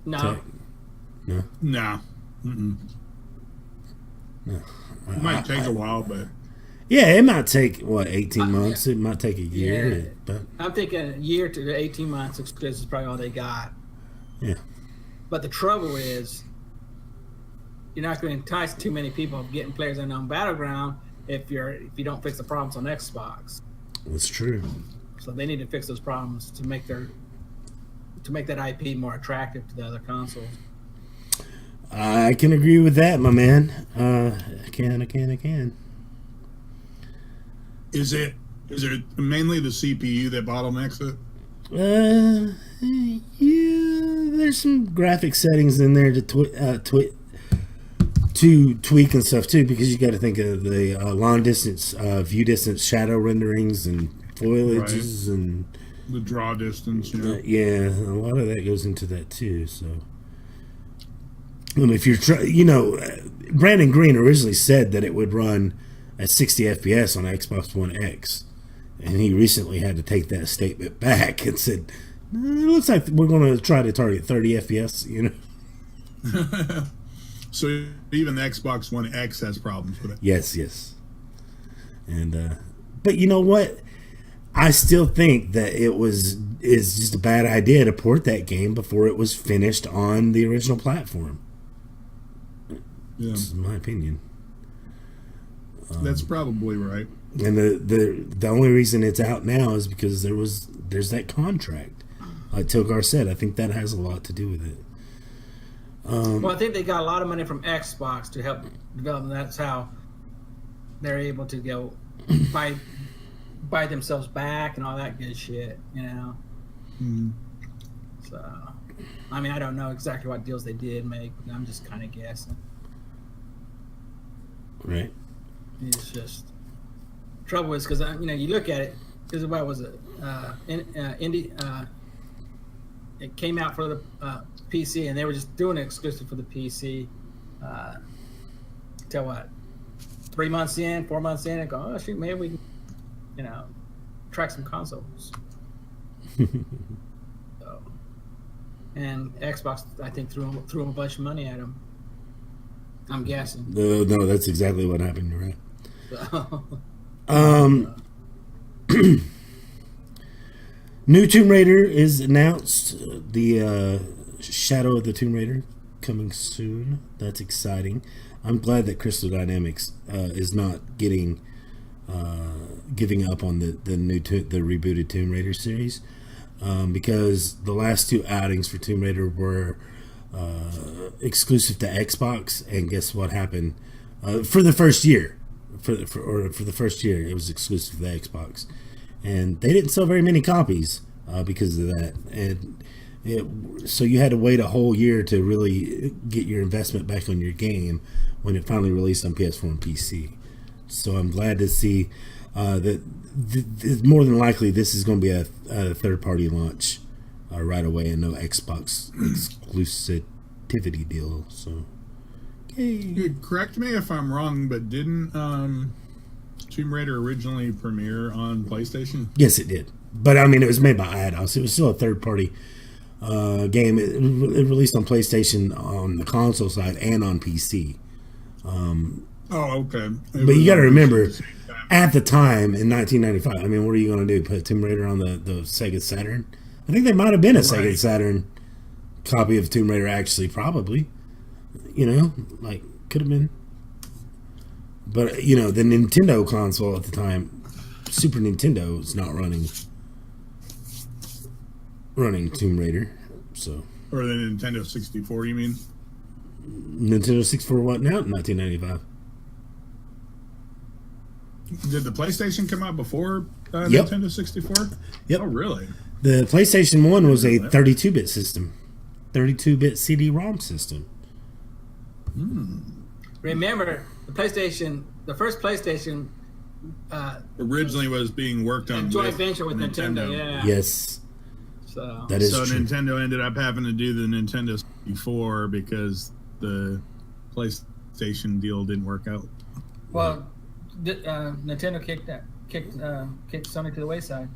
Speaker 2: No.
Speaker 1: No.
Speaker 3: No. Mm-mm.
Speaker 1: No.
Speaker 3: It might take a while, but
Speaker 1: yeah, it might take 18 months. It might take a year,
Speaker 2: Yeah.
Speaker 1: but
Speaker 2: I'm thinking a year to 18 months exclusive is probably all they got.
Speaker 1: yeah.
Speaker 2: But the trouble is, you're not going to entice too many people of getting PlayerUnknown Battleground if you don't fix the problems on Xbox.
Speaker 1: That's true.
Speaker 2: So they need to fix those problems to make that IP more attractive to the other consoles.
Speaker 1: I can agree with that, my man. I can.
Speaker 3: is it mainly the CPU that bottlenecks it?
Speaker 1: Yeah, there's some graphic settings in there to tweak and stuff too, because you got to think of the long distance, view distance, shadow renderings, and foliages, and
Speaker 3: The draw distance,
Speaker 1: yeah, a lot of that goes into that too. So, if you're Brandon Green originally said that it would run at 60 FPS on Xbox One X, and he recently had to take that statement back and said, "It looks like we're going to try to target 30 FPS."
Speaker 3: So even the Xbox One X has problems with it.
Speaker 1: Yes. And but you know what? I still think that is just a bad idea to port that game before it was finished on the original platform.
Speaker 3: Yeah,
Speaker 1: This is my opinion.
Speaker 3: that's probably right.
Speaker 1: And the only reason it's out now is because there's that contract. Like Tokar said, I think that has a lot to do with it.
Speaker 2: Well, I think they got a lot of money from Xbox to help develop, and that's how they're able to go buy themselves back and all that good shit,
Speaker 3: Mm.
Speaker 2: So, I mean, I don't know exactly what deals they did make. I'm just kind of guessing.
Speaker 1: Right.
Speaker 2: It's just trouble is because you look at it, because what was it? It came out for the PC, and they were just doing it exclusive for the PC. Till what? 4 months in, and go, oh shoot, maybe we can, track some consoles. So, and Xbox, I think, threw them a bunch of money at them. I'm guessing.
Speaker 1: No, that's exactly what happened. You're right.
Speaker 2: So,
Speaker 1: New Tomb Raider is announced. The Shadow of the Tomb Raider coming soon. That's exciting. I'm glad that Crystal Dynamics is not giving up on the rebooted Tomb Raider series, because the last two outings for Tomb Raider were exclusive to Xbox, and guess what happened for the first year? For the first year, it was exclusive to the Xbox, and they didn't sell very many copies because of that. And so you had to wait a whole year to really get your investment back on your game when it finally released on PS4 and PC. So I'm glad to see that more than likely this is going to be a third-party launch right away, and no Xbox exclusivity deal. So, yay.
Speaker 3: Correct me if I'm wrong, but didn't Tomb Raider originally premiere on PlayStation?
Speaker 1: Yes, it did. But I mean, it was made by Eidos. It was still a third-party game. It released on PlayStation on the console side and on PC.
Speaker 3: Okay.
Speaker 1: But you got to remember, at the time in 1995, I mean, what are you going to do? Put Tomb Raider on the Sega Saturn? I think there might have been a Sega Saturn copy of Tomb Raider, actually, probably. Could have been. But, the Nintendo console at the time, Super Nintendo, is not running Tomb Raider, so.
Speaker 3: Or the Nintendo 64, you mean?
Speaker 1: Nintendo 64 what now? 1995.
Speaker 3: Did the PlayStation come out before
Speaker 1: Yep.
Speaker 3: Nintendo 64?
Speaker 1: Yep.
Speaker 3: Oh, really?
Speaker 1: The PlayStation 1 was a 32-bit system. 32-bit CD-ROM system.
Speaker 2: Remember, the first PlayStation
Speaker 3: Originally was being worked on
Speaker 2: a joint venture with Nintendo. Yeah.
Speaker 1: Yes.
Speaker 2: So
Speaker 1: That is true.
Speaker 3: Nintendo ended up having to do the Nintendo 64 because the PlayStation deal didn't work out.
Speaker 2: Well, Nintendo kicked Sony to the wayside.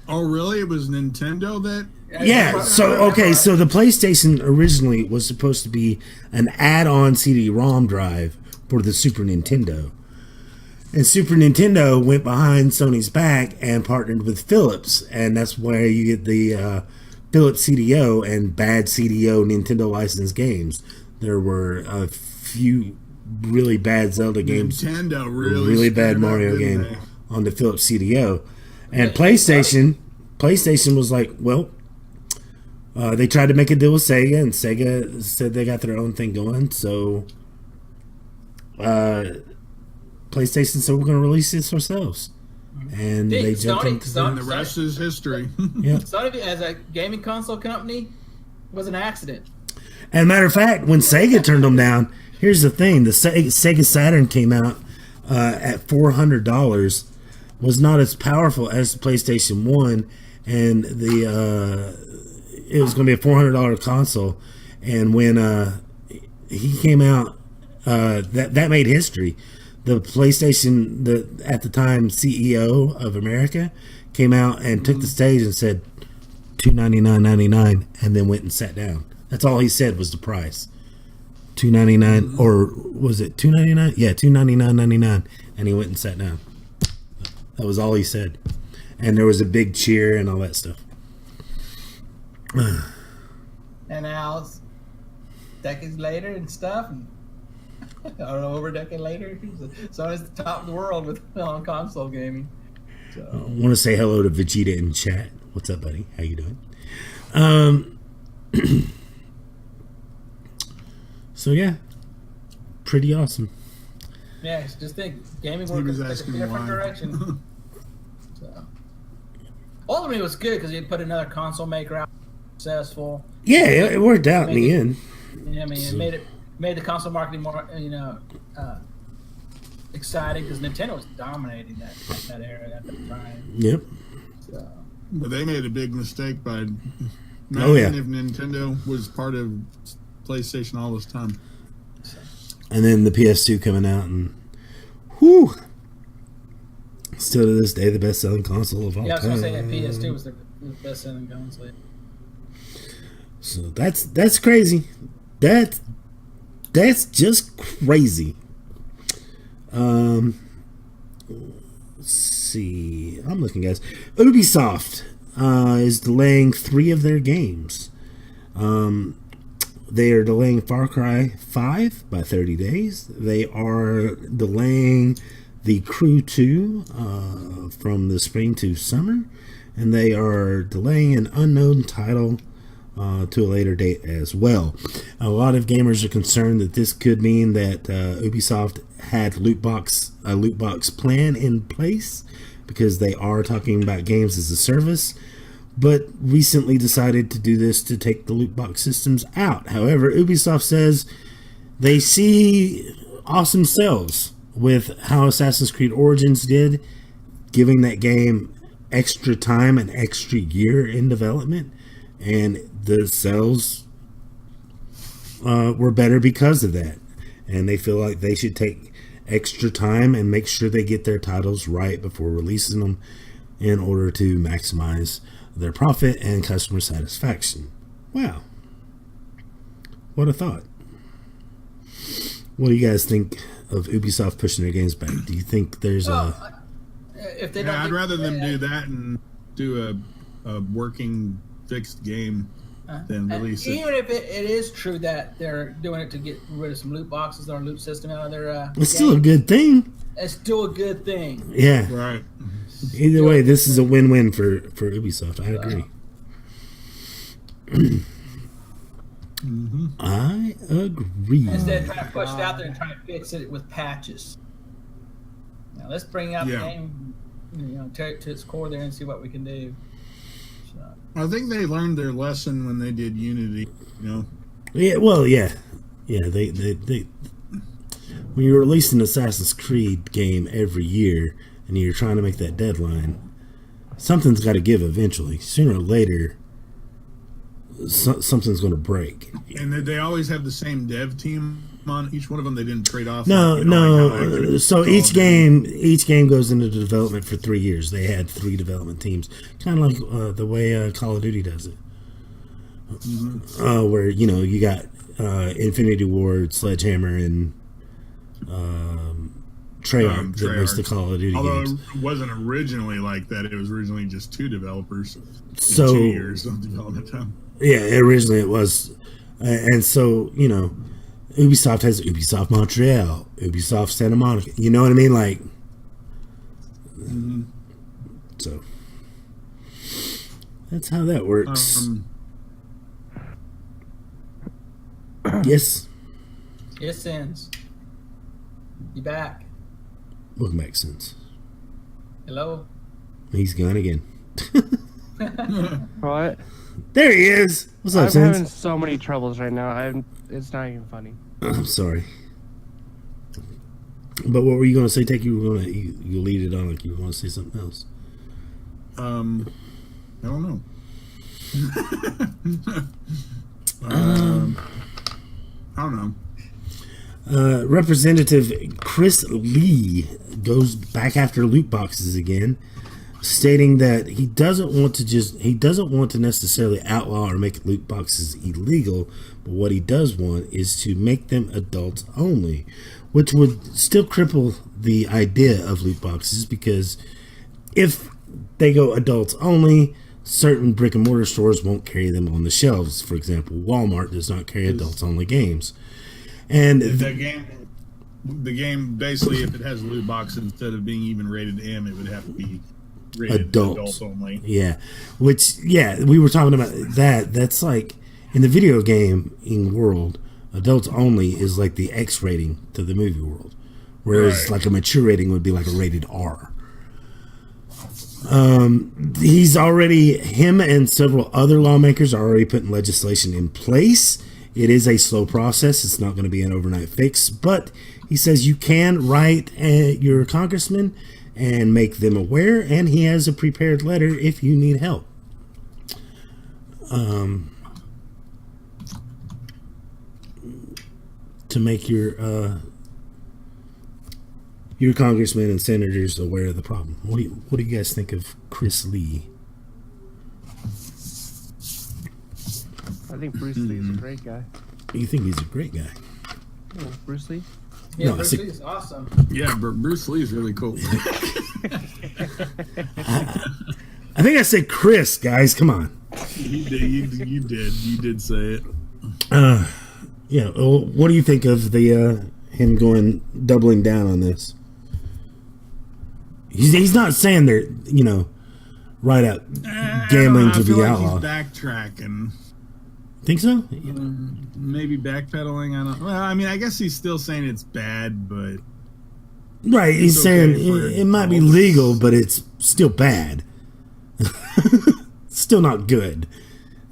Speaker 3: Oh, really? It was Nintendo that?
Speaker 1: Yeah, so the PlayStation originally was supposed to be an add-on CD-ROM drive for the Super Nintendo. And Super Nintendo went behind Sony's back and partnered with Philips, and that's where you get the Philips CDO and bad CDO Nintendo licensed games. There were a few really bad Zelda games,
Speaker 3: Nintendo
Speaker 1: really bad Mario game on the Philips CDO. And PlayStation was like, well, they tried to make a deal with Sega, and Sega said they got their own thing going. So PlayStation said, we're going to release this ourselves. And they jumped into
Speaker 3: and the rest is history.
Speaker 1: Yeah.
Speaker 2: Sony, as a gaming console company, was an accident.
Speaker 1: And matter of fact, when Sega turned them down, here's the thing. The Sega Saturn came out at $400, was not as powerful as the PlayStation 1, and it was going to be a $400 console. And when he came out, that made history. The PlayStation, at the time CEO of America, came out and took the stage and said $299.99, and then went and sat down. That's all he said was the price. $299, or was it $299? Yeah, $299.99, and he went and sat down. That was all he said. And there was a big cheer and all that stuff.
Speaker 2: And now, decades later and stuff, and I don't know, over a decade later, Sony's the top of the world with on console gaming. So.
Speaker 1: I want to say hello to Vegeta in chat. What's up, buddy? How you doing? So yeah, pretty awesome.
Speaker 2: Yeah, just think, gaming worked in a different direction. So. Ultimately, it was good because you put another console maker out, successful.
Speaker 1: Yeah, it worked out in the end.
Speaker 2: I mean, it made the console marketing more, exciting because Nintendo was dominating that era at the time.
Speaker 1: Yep.
Speaker 2: So.
Speaker 3: But they made a big mistake by
Speaker 1: Oh yeah.
Speaker 3: if Nintendo was part of PlayStation all this time.
Speaker 1: And then the PS2 coming out, and whew, still to this day the best selling console of all time.
Speaker 2: Yeah, I was gonna say that PS2 was the best selling console.
Speaker 1: So that's crazy. That's just crazy. see. I'm looking, guys. Ubisoft is delaying 3 of their games. They are delaying Far Cry 5 by 30 days. They are delaying The Crew 2 from the spring to summer. And they are delaying an unknown title to a later date as well. A lot of gamers are concerned that this could mean that Ubisoft had a loot box plan in place, because they are talking about games as a service, but recently decided to do this to take the loot box systems out. However, Ubisoft says they see awesome sales with how Assassin's Creed Origins did, giving that game extra time, an extra year in development, and the sales were better because of that. And they feel like they should take extra time and make sure they get their titles right before releasing them in order to maximize their profit and customer satisfaction. Wow. What a thought. What do you guys think of Ubisoft pushing their games back? Do you think there's
Speaker 2: if they don't
Speaker 3: I'd rather them do that and do a working fixed game than release it.
Speaker 2: Even if it is true that they're doing it to get rid of some loot boxes or loot system out of their
Speaker 1: it's still a good thing.
Speaker 2: It's still a good thing.
Speaker 1: Yeah.
Speaker 3: Right.
Speaker 1: Either way, this is a win-win for Ubisoft. I agree. I agree.
Speaker 2: Instead of trying to push it out there and trying to fix it with patches. Now let's bring out the game, tear it to its core there and see what we can do. So.
Speaker 3: I think they learned their lesson when they did Unity.
Speaker 1: Yeah. Well, yeah. They when you release an Assassin's Creed game every year and you're trying to make that deadline, something's got to give eventually. Sooner or later, something's going to break.
Speaker 3: And they always have the same dev team on each one of them. They didn't trade off.
Speaker 1: No. So each game goes into development for 3 years. They had 3 development teams, kind of like the way Call of Duty does it. Where you got Infinity Ward, Sledgehammer, and Treyarch that makes the Call of Duty games.
Speaker 3: It wasn't originally like that. It was originally just 2 developers.
Speaker 1: So
Speaker 3: 2 years of development time.
Speaker 1: Yeah, originally it was, and so Ubisoft has Ubisoft Montreal, Ubisoft Santa Monica. You know what I mean? Like, so that's how that works. Yes.
Speaker 2: Yes, Sins. You back?
Speaker 1: What makes sense?
Speaker 2: Hello.
Speaker 1: He's gone again.
Speaker 4: What?
Speaker 1: There he is. What's up,
Speaker 4: I'm
Speaker 1: Sins?
Speaker 4: having so many troubles right now. It's not even funny.
Speaker 1: I'm sorry. But what were you going to say? You lead it on like you were going to say something else.
Speaker 3: I don't know. I don't know.
Speaker 1: Representative Chris Lee goes back after loot boxes again, stating that he doesn't want to necessarily outlaw or make loot boxes illegal, but what he does want is to make them adults only, which would still cripple the idea of loot boxes, because if they go adults only, certain brick and mortar stores won't carry them on the shelves. For example, Walmart does not carry adults only games. And
Speaker 3: the game basically, if it has a loot box, instead of being even rated M, it would have to be rated adult only.
Speaker 1: Yeah, we were talking about that. That's like in the video game world, adults only is like the X rating to the movie world, whereas like a mature rating would be like a rated R. Him and several other lawmakers are already putting legislation in place. It is a slow process. It's not going to be an overnight fix, but he says you can write your congressman and make them aware, and he has a prepared letter if you need help. To make your congressmen and senators aware of the problem. What do you guys think of Chris Lee?
Speaker 4: I think Bruce Lee is a great guy.
Speaker 1: You think he's a great guy?
Speaker 4: Oh, Bruce Lee?
Speaker 2: Yeah,
Speaker 1: No,
Speaker 2: Bruce Lee is awesome.
Speaker 3: Yeah, Bruce Lee is really cool.
Speaker 1: I think I said Chris, guys. Come on.
Speaker 3: You did say it.
Speaker 1: Yeah. Well, what do you think of the him doubling down on this? He's not saying they're right out gambling to be outlawed.
Speaker 3: He's backtracking.
Speaker 1: Think so?
Speaker 3: Maybe backpedaling. I don't. Well, I mean, I guess he's still saying it's bad, but
Speaker 1: right. He's saying it might be legal, but it's still bad. Still not good.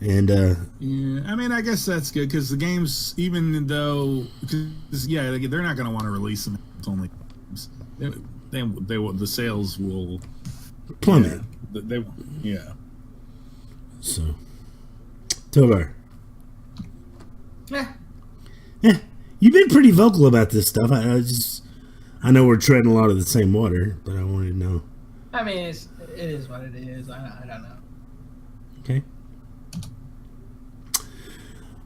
Speaker 1: And
Speaker 3: yeah, I mean, I guess that's good because the games, even though, they're not going to want to release them. It's only the sales will
Speaker 1: plummet.
Speaker 3: Yeah.
Speaker 1: So, Tovar.
Speaker 2: Yeah.
Speaker 1: Yeah, you've been pretty vocal about this stuff. I know we're treading a lot of the same water, but I wanted to know.
Speaker 2: I mean, it is what it is. I don't know.
Speaker 1: Okay.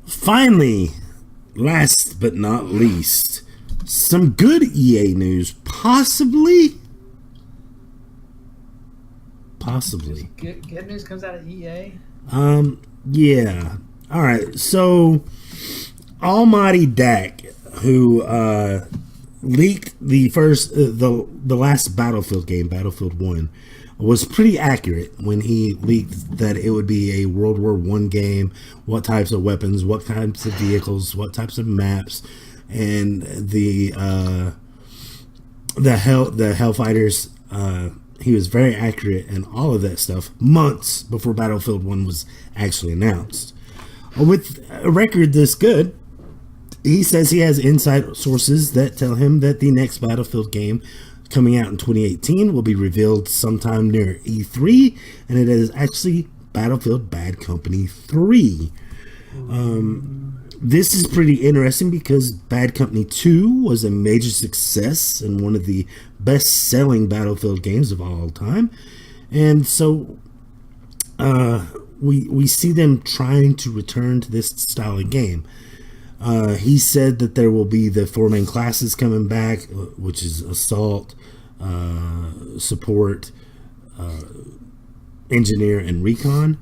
Speaker 1: Finally, last but not least, some good EA news. Possibly.
Speaker 2: Good news comes out of EA.
Speaker 1: Yeah. All right. So, Almighty Dak, who leaked the last Battlefield game, Battlefield 1, was pretty accurate when he leaked that it would be a World War I game, what types of weapons, what types of vehicles, what types of maps, and the Hellfighters. He was very accurate in all of that stuff months before Battlefield 1 was actually announced. With a record this good, he says he has inside sources that tell him that the next Battlefield game coming out in 2018 will be revealed sometime near E3, and it is actually Battlefield Bad Company 3. This is pretty interesting because Bad Company 2 was a major success and one of the best-selling Battlefield games of all time, and so we see them trying to return to this style of game. He said that there will be the 4 main classes coming back, which is Assault, Support, Engineer, and Recon.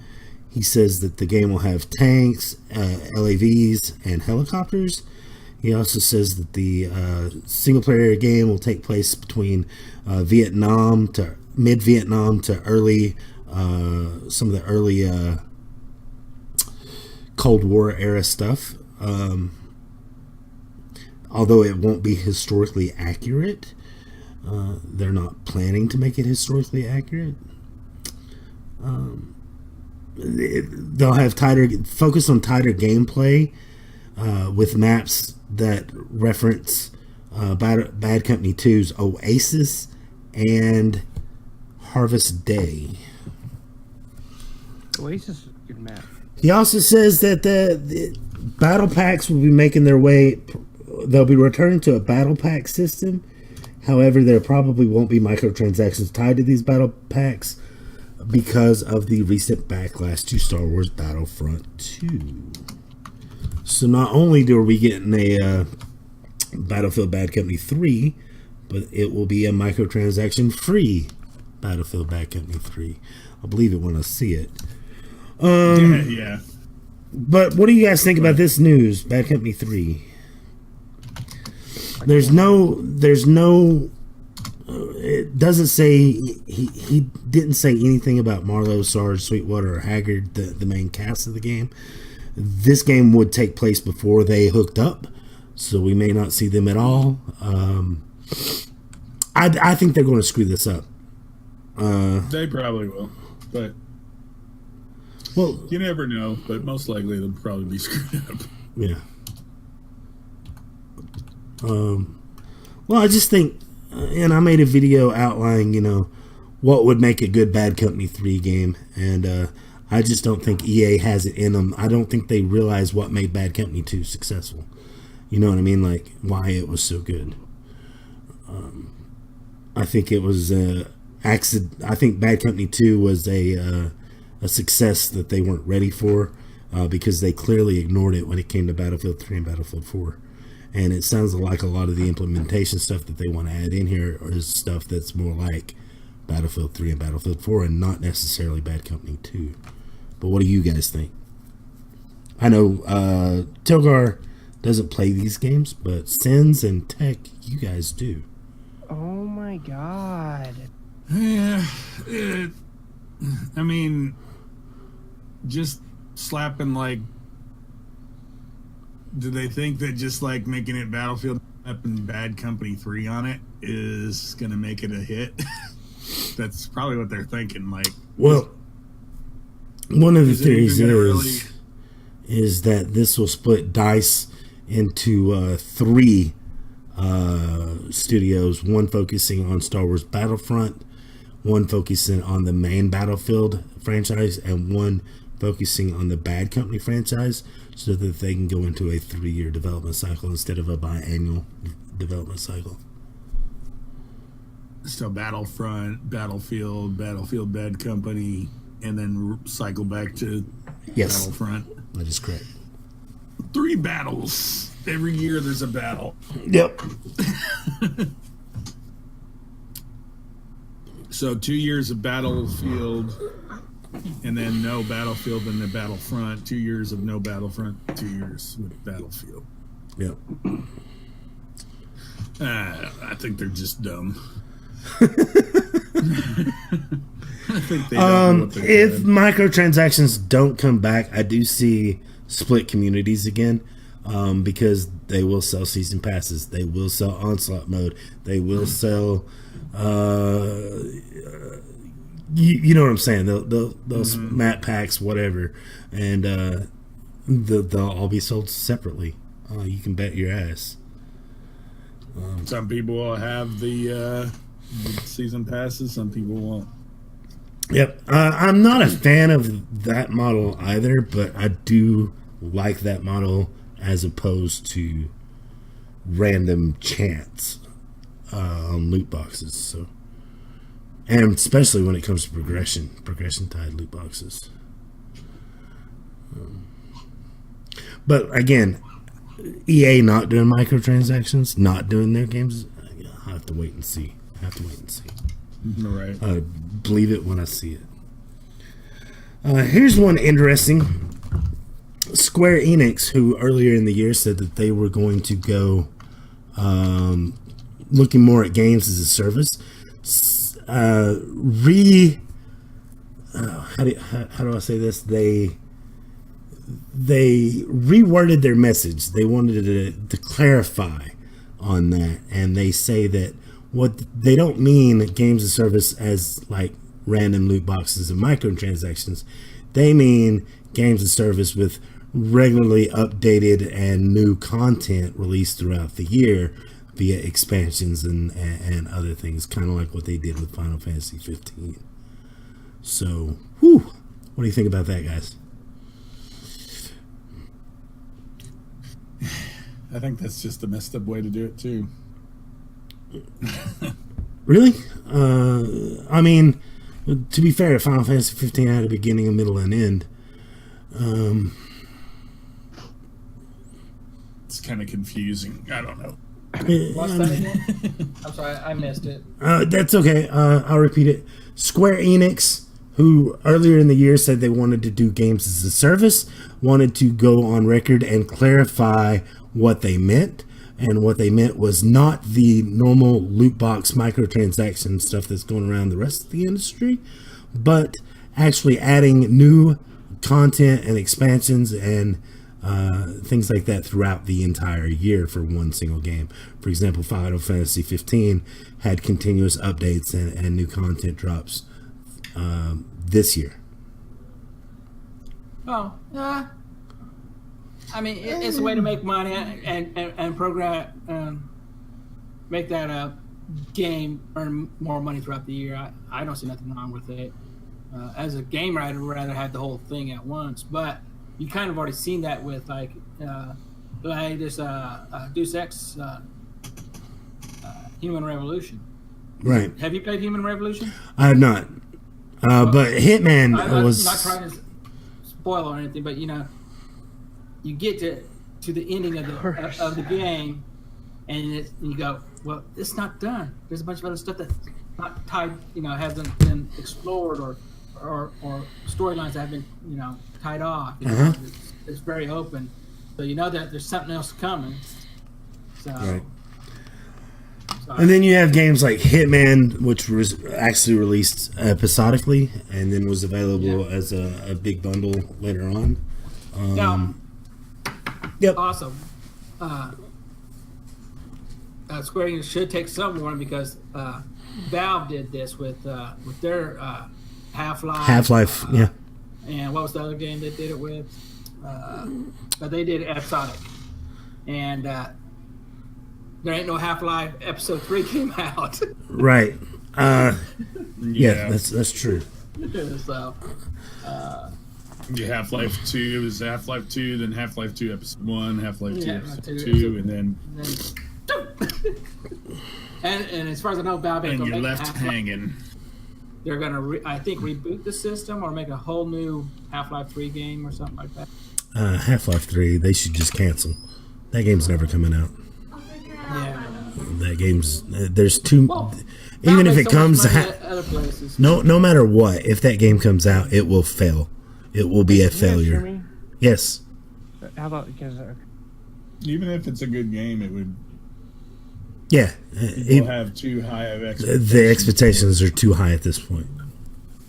Speaker 1: He says that the game will have tanks, LAVs, and helicopters. He also says that the single-player game will take place between Vietnam to mid-Vietnam to early, some of the early Cold War era stuff. Although it won't be historically accurate, they're not planning to make it historically accurate. They'll have focus on tighter gameplay with maps that reference Bad Company 2's Oasis and Harvest Day.
Speaker 4: Oasis is a good map.
Speaker 1: He also says that the battle packs will be making their way. They'll be returning to a battle pack system. However, there probably won't be microtransactions tied to these battle packs because of the recent backlash to Star Wars Battlefront 2. So not only are we getting a Battlefield Bad Company 3, but it will be a microtransaction-free Battlefield Bad Company 3. I'll believe it when I see it.
Speaker 3: Yeah.
Speaker 1: But what do you guys think about this news, Bad Company 3? There's no it doesn't say, he didn't say anything about Marlowe, Sarge, Sweetwater, or Haggard, the main cast of the game. This game would take place before they hooked up, so we may not see them at all. I think they're going to screw this up.
Speaker 3: They probably will, but
Speaker 1: well,
Speaker 3: you never know. But most likely they'll probably be screwed up.
Speaker 1: Yeah. Well, I just think, and I made a video outlining, what would make a good Bad Company 3 game, and I just don't think EA has it in them. I don't think they realize what made Bad Company 2 successful. You know what I mean? Like, why it was so good. I think it was accident. I think Bad Company 2 was a success that they weren't ready for because they clearly ignored it when it came to Battlefield 3 and Battlefield 4. And it sounds like a lot of the implementation stuff that they want to add in here is stuff that's more like Battlefield 3 and Battlefield 4, and not necessarily Bad Company 2. But what do you guys think? I know Tilgar doesn't play these games, but Sins and Tech, you guys do.
Speaker 4: Oh my god.
Speaker 3: Yeah. I mean, just slapping like. Do they think that just like making it Battlefield up and Bad Company 3 on it is going to make it a hit? That's probably what they're thinking. Like,
Speaker 1: well, one of the
Speaker 3: is it
Speaker 1: theories
Speaker 3: even gonna
Speaker 1: is that this will split DICE into 3 studios, one focusing on Star Wars Battlefront, one focusing on the main Battlefield franchise, and one focusing on the Bad Company franchise, so that they can go into a 3-year development cycle instead of a biannual development cycle.
Speaker 3: So Battlefront, Battlefield, Bad Company, and then cycle back to
Speaker 1: Yes,
Speaker 3: Battlefront.
Speaker 1: that is correct.
Speaker 3: 3 battles. Every year there's a battle.
Speaker 1: Yep.
Speaker 3: So 2 years of Battlefield, and then no Battlefield, and the Battlefront. 2 years of no Battlefront, 2 years with Battlefield.
Speaker 1: Yep.
Speaker 3: I think they're just dumb. I think they don't know what they're
Speaker 1: If
Speaker 3: doing.
Speaker 1: microtransactions don't come back, I do see split communities again, because they will sell season passes, they will sell onslaught mode, they will sell you know what I'm saying, those map packs, whatever, and they'll all be sold separately. You can bet your ass.
Speaker 3: Some people will have the season passes, some people won't.
Speaker 1: Yep. I'm not a fan of that model either, but I do like that model as opposed to random chance on loot boxes. So, and especially when it comes to progression tied loot boxes. But again, EA not doing microtransactions, not doing their games, I have to wait and see.
Speaker 3: Right.
Speaker 1: Believe it when I see it. Here's one interesting. Square Enix, who earlier in the year said that they were going to go looking more at games as a service, how do I say this? They reworded their message. They wanted to clarify on that, and they say that what they don't mean games as a service as like random loot boxes and microtransactions. They mean games as a service with regularly updated and new content released throughout the year via expansions and other things, kind of like what they did with Final Fantasy 15. So, what do you think about that, guys?
Speaker 3: I think that's just a messed up way to do it too.
Speaker 1: Really? I mean, to be fair, Final Fantasy 15 had a beginning, a middle, and end.
Speaker 3: It's kind of confusing. I don't know.
Speaker 2: What's that again? I'm sorry, I missed it.
Speaker 1: That's okay. I'll repeat it. Square Enix, who earlier in the year said they wanted to do games as a service, wanted to go on record and clarify what they meant. And what they meant was not the normal loot box microtransaction stuff that's going around the rest of the industry, but actually adding new content and expansions and things like that throughout the entire year for one single game. For example, Final Fantasy 15 had continuous updates and new content drops this year.
Speaker 2: Oh, I mean, it's a way to make money and program, make that game earn more money throughout the year. I don't see nothing wrong with it. As a gamer, I'd rather have the whole thing at once. But you kind of already seen that with like this Deus Ex Human Revolution.
Speaker 1: Right.
Speaker 2: Have you played Human Revolution?
Speaker 1: I have not. But Hitman was...
Speaker 2: I'm not trying to spoil or anything, but you get to the ending of the game, and you go, well, it's not done. There's a bunch of other stuff that's not tied, hasn't been explored or storylines that have been, tied off. It's very open. So you know that there's something else coming. So,
Speaker 1: right. And then you have games like Hitman, which was actually released episodically and then was available as a big bundle later on. Yep.
Speaker 2: Awesome. Square Enix should take some warning because Valve did this with their Half-Life.
Speaker 1: Half-Life, yeah.
Speaker 2: And what was the other game they did it with? But they did episodic. And there ain't no Half-Life Episode 3 came out.
Speaker 1: Right. Yeah, that's true.
Speaker 2: So,
Speaker 3: Half-Life 2, it was Half-Life 2, then Half-Life 2 Episode 1, Half-Life 2 Episode 2, and then
Speaker 2: and as far as I know, Valve ain't
Speaker 3: and
Speaker 2: gonna
Speaker 3: you're
Speaker 2: make
Speaker 3: left hanging.
Speaker 2: They're gonna, reboot the system or make a whole new Half-Life 3 game or something like that.
Speaker 1: Half-Life 3, they should just cancel. That game's never coming out.
Speaker 2: Yeah.
Speaker 1: That game's there's too.
Speaker 2: Well,
Speaker 1: even if
Speaker 2: makes
Speaker 1: it
Speaker 2: so much
Speaker 1: comes,
Speaker 2: money at other places.
Speaker 1: no matter what, if that game comes out, it will fail. It will be a failure. Yes.
Speaker 4: How about because
Speaker 3: Even if it's a good game, it would.
Speaker 1: Yeah.
Speaker 3: People have too high of expectations.
Speaker 1: The expectations are too high at this point.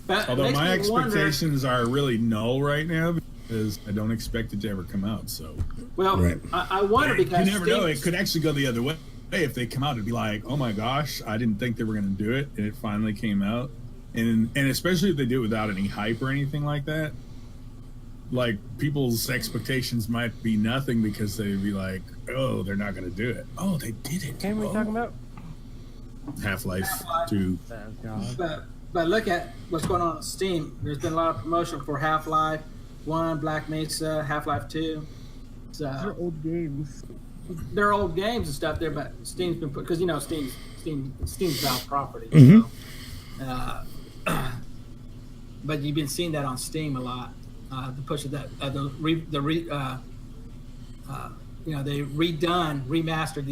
Speaker 2: But
Speaker 3: Although
Speaker 2: makes
Speaker 3: my
Speaker 2: me wonder-
Speaker 3: expectations are really null right now because I don't expect it to ever come out. So.
Speaker 2: Well,
Speaker 1: Right.
Speaker 2: I wonder because
Speaker 3: You never know. It could actually go the other way. If they come out and be like, oh my gosh, I didn't think they were going to do it. And it finally came out. And especially if they do it without any hype or anything like that. Like, people's expectations might be nothing because they'd be like, oh, they're not going to do it. Oh, they did it.
Speaker 4: What are we talking about?
Speaker 3: Half-Life 2.
Speaker 4: Oh, God.
Speaker 2: But look at what's going on Steam. There's been a lot of promotion for Half-Life 1, Black Mesa, Half-Life 2.
Speaker 4: They're
Speaker 2: So
Speaker 4: old games.
Speaker 2: they're old games and stuff there, but Steam's been put because Steam's Valve property.
Speaker 1: Mhm.
Speaker 2: So, but you've been seeing that on Steam a lot. The push of that, they remastered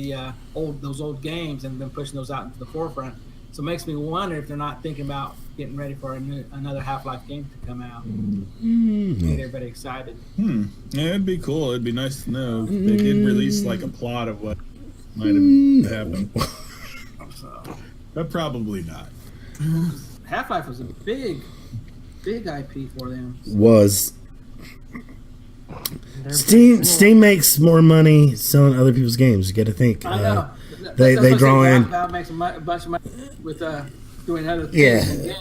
Speaker 2: those old games and been pushing those out into the forefront. So it makes me wonder if they're not thinking about getting ready for another Half-Life game to come out. Get everybody excited.
Speaker 3: Yeah, it'd be cool. It'd be nice to know. They did release like a plot of what might have happened.
Speaker 2: So,
Speaker 3: But probably not.
Speaker 2: Half-Life was a big IP for them.
Speaker 1: Was Steam makes more money selling other people's games. You got to think.
Speaker 2: I know.
Speaker 1: They
Speaker 2: That's what
Speaker 1: draw
Speaker 2: I say,
Speaker 1: in.
Speaker 2: Valve makes a bunch of money with doing other
Speaker 1: Yeah,
Speaker 2: things.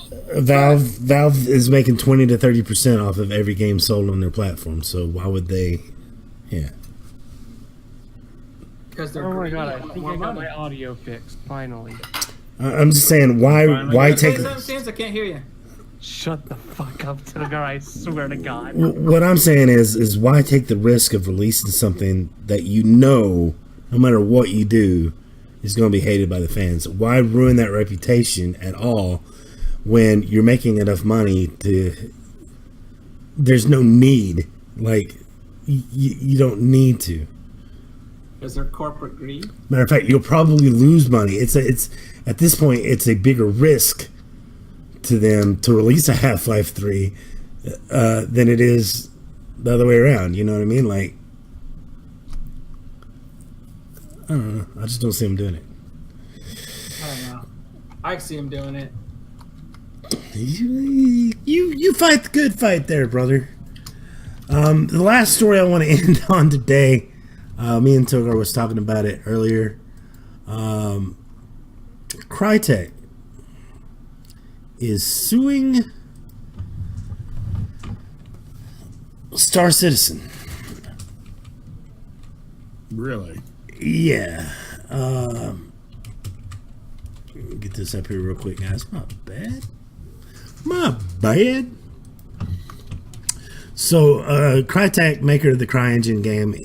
Speaker 1: Valve is making 20 to 30% off of every game sold on their platform. So why would they? Yeah.
Speaker 2: Because they're
Speaker 4: Oh my
Speaker 2: greedy
Speaker 4: God!
Speaker 2: and
Speaker 4: I
Speaker 2: want
Speaker 4: think
Speaker 2: more
Speaker 4: I got
Speaker 2: money.
Speaker 4: my audio fixed finally.
Speaker 1: I'm just saying why take
Speaker 2: Say something, Stans, I can't hear you.
Speaker 4: Shut the fuck up, Tilgar! I swear to God.
Speaker 1: what I'm saying is why take the risk of releasing something that no matter what you do is going to be hated by the fans. Why ruin that reputation at all when you're making enough money to? There's no need. Like you don't need to.
Speaker 2: Because they're corporate greed.
Speaker 1: Matter of fact, you'll probably lose money. It's at this point, it's a bigger risk to them to release a Half-Life 3 than it is the other way around. You know what I mean? Like, I don't know. I just don't see them doing it.
Speaker 2: I don't know. I see them doing it.
Speaker 1: You fight the good fight there, brother. The last story I want to end on today. Me and Togar was talking about it earlier. Crytek is suing Star Citizen.
Speaker 3: Really?
Speaker 1: Yeah. Get this up here real quick, guys. My bad. So, Crytek, maker of the CryEngine game,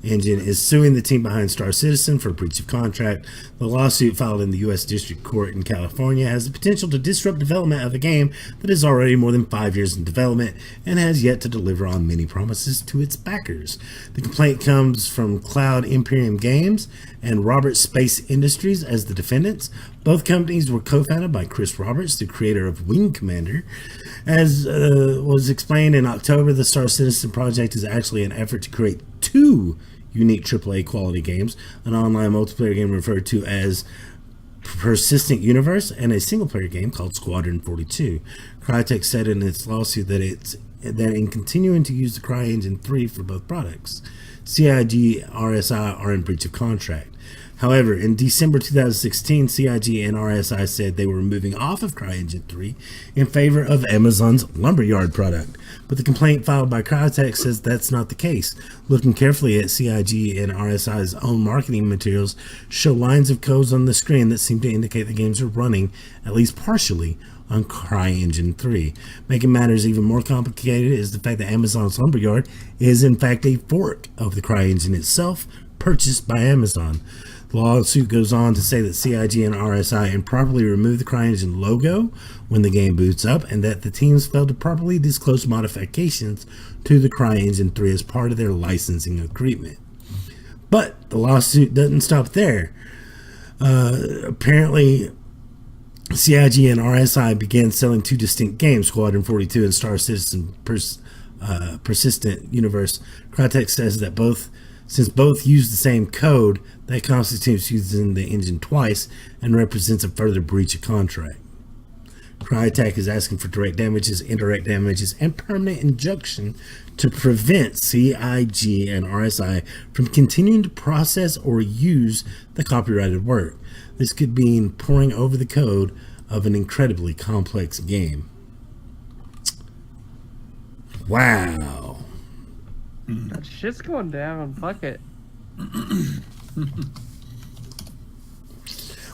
Speaker 1: Engine is suing the team behind Star Citizen for breach of contract. The lawsuit filed in the U.S. District Court in California has the potential to disrupt development of a game that is already more than 5 years in development and has yet to deliver on many promises to its backers. The complaint comes from Cloud Imperium Games and Roberts Space Industries as the defendants. Both companies were co-founded by Chris Roberts, the creator of Wing Commander. As was explained in October, the Star Citizen project is actually an effort to create 2 unique AAA quality games, an online multiplayer game referred to as Persistent Universe, and a single-player game called Squadron 42. Crytek said in its lawsuit that in continuing to use the CryEngine 3 for both products, CIG RSI are in breach of contract. However, in December 2016, CIG and RSI said they were moving off of CryEngine 3 in favor of Amazon's Lumberyard product. But the complaint filed by Crytek says that's not the case. Looking carefully at CIG and RSI's own marketing materials show lines of codes on the screen that seem to indicate the games are running, at least partially, on CryEngine 3. Making matters even more complicated is the fact that Amazon's Lumberyard is in fact a fork of the CryEngine itself, purchased by Amazon. The lawsuit goes on to say that CIG and RSI improperly removed the CryEngine logo when the game boots up, and that the teams failed to properly disclose modifications to the CryEngine 3 as part of their licensing agreement. But the lawsuit doesn't stop there. Apparently, CIG and RSI began selling 2 distinct games, Squadron 42 and Star Citizen Persistent Universe. Crytek says that since both use the same code, that constitutes using the engine twice and represents a further breach of contract. Crytek is asking for direct damages, indirect damages, and permanent injunction to prevent CIG and RSI from continuing to process or use the copyrighted work. This could mean pouring over the code of an incredibly complex game. Wow.
Speaker 4: That shit's going down. Fuck it.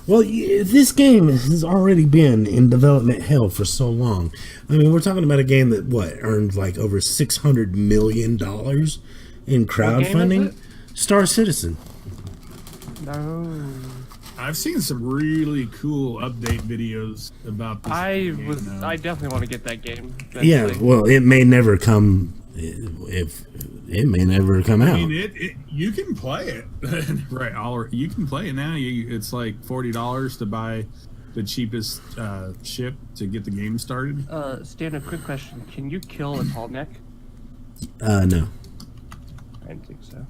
Speaker 1: Well, this game has already been in development hell for so long. I mean, we're talking about a game that, earned like over $600 million in crowdfunding? Star Citizen.
Speaker 4: No.
Speaker 3: I've seen some really cool update videos about this game.
Speaker 4: I definitely want to get that game.
Speaker 1: Yeah, well, it may never come. If it may never come out.
Speaker 3: I mean, you can play it, right? You can play it now. It's like $40 to buy the cheapest ship to get the game started.
Speaker 4: Stan, a quick question: can you kill a tall neck?
Speaker 1: No.
Speaker 4: I didn't think so.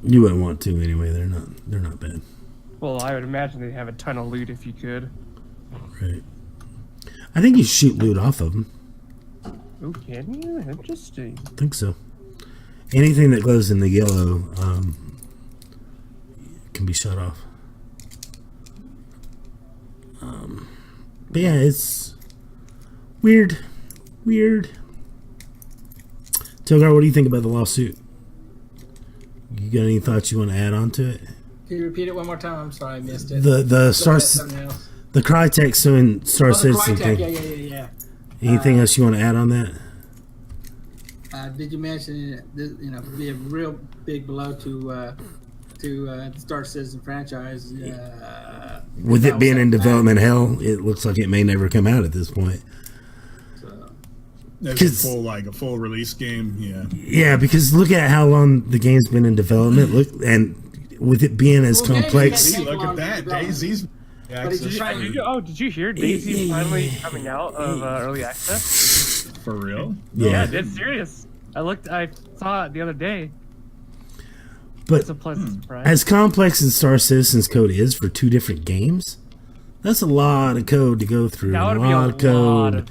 Speaker 1: You wouldn't want to anyway. They're not bad.
Speaker 4: Well, I would imagine they'd have a ton of loot if you could.
Speaker 1: Right. I think you shoot loot off of them.
Speaker 4: Oh, can you? Interesting.
Speaker 1: I think so. Anything that glows in the yellow can be shut off. But yeah, it's weird. Togar, what do you think about the lawsuit? You got any thoughts you want to add on to it?
Speaker 2: Can you repeat it one more time? I'm sorry, I missed it.
Speaker 1: The Crytek suing Star Citizen thing.
Speaker 2: Yeah.
Speaker 1: Anything else you want to add on that?
Speaker 2: Did you mention be a real big blow to the Star Citizen franchise?
Speaker 1: With it being in development hell, it looks like it may never come out at this point.
Speaker 3: It's a full release game, yeah.
Speaker 1: Yeah, because look at how long the game's been in development. And with it being as complex.
Speaker 3: Look at that, Daisy's.
Speaker 4: Did you hear Daisy's finally coming out of early access?
Speaker 3: For real?
Speaker 1: Yeah,
Speaker 4: it's serious. I saw it the other day.
Speaker 1: But
Speaker 4: it's a pleasant surprise.
Speaker 1: As complex as Star Citizen's code is for 2 different games, that's a lot of code to go through.
Speaker 4: That would
Speaker 1: a lot of code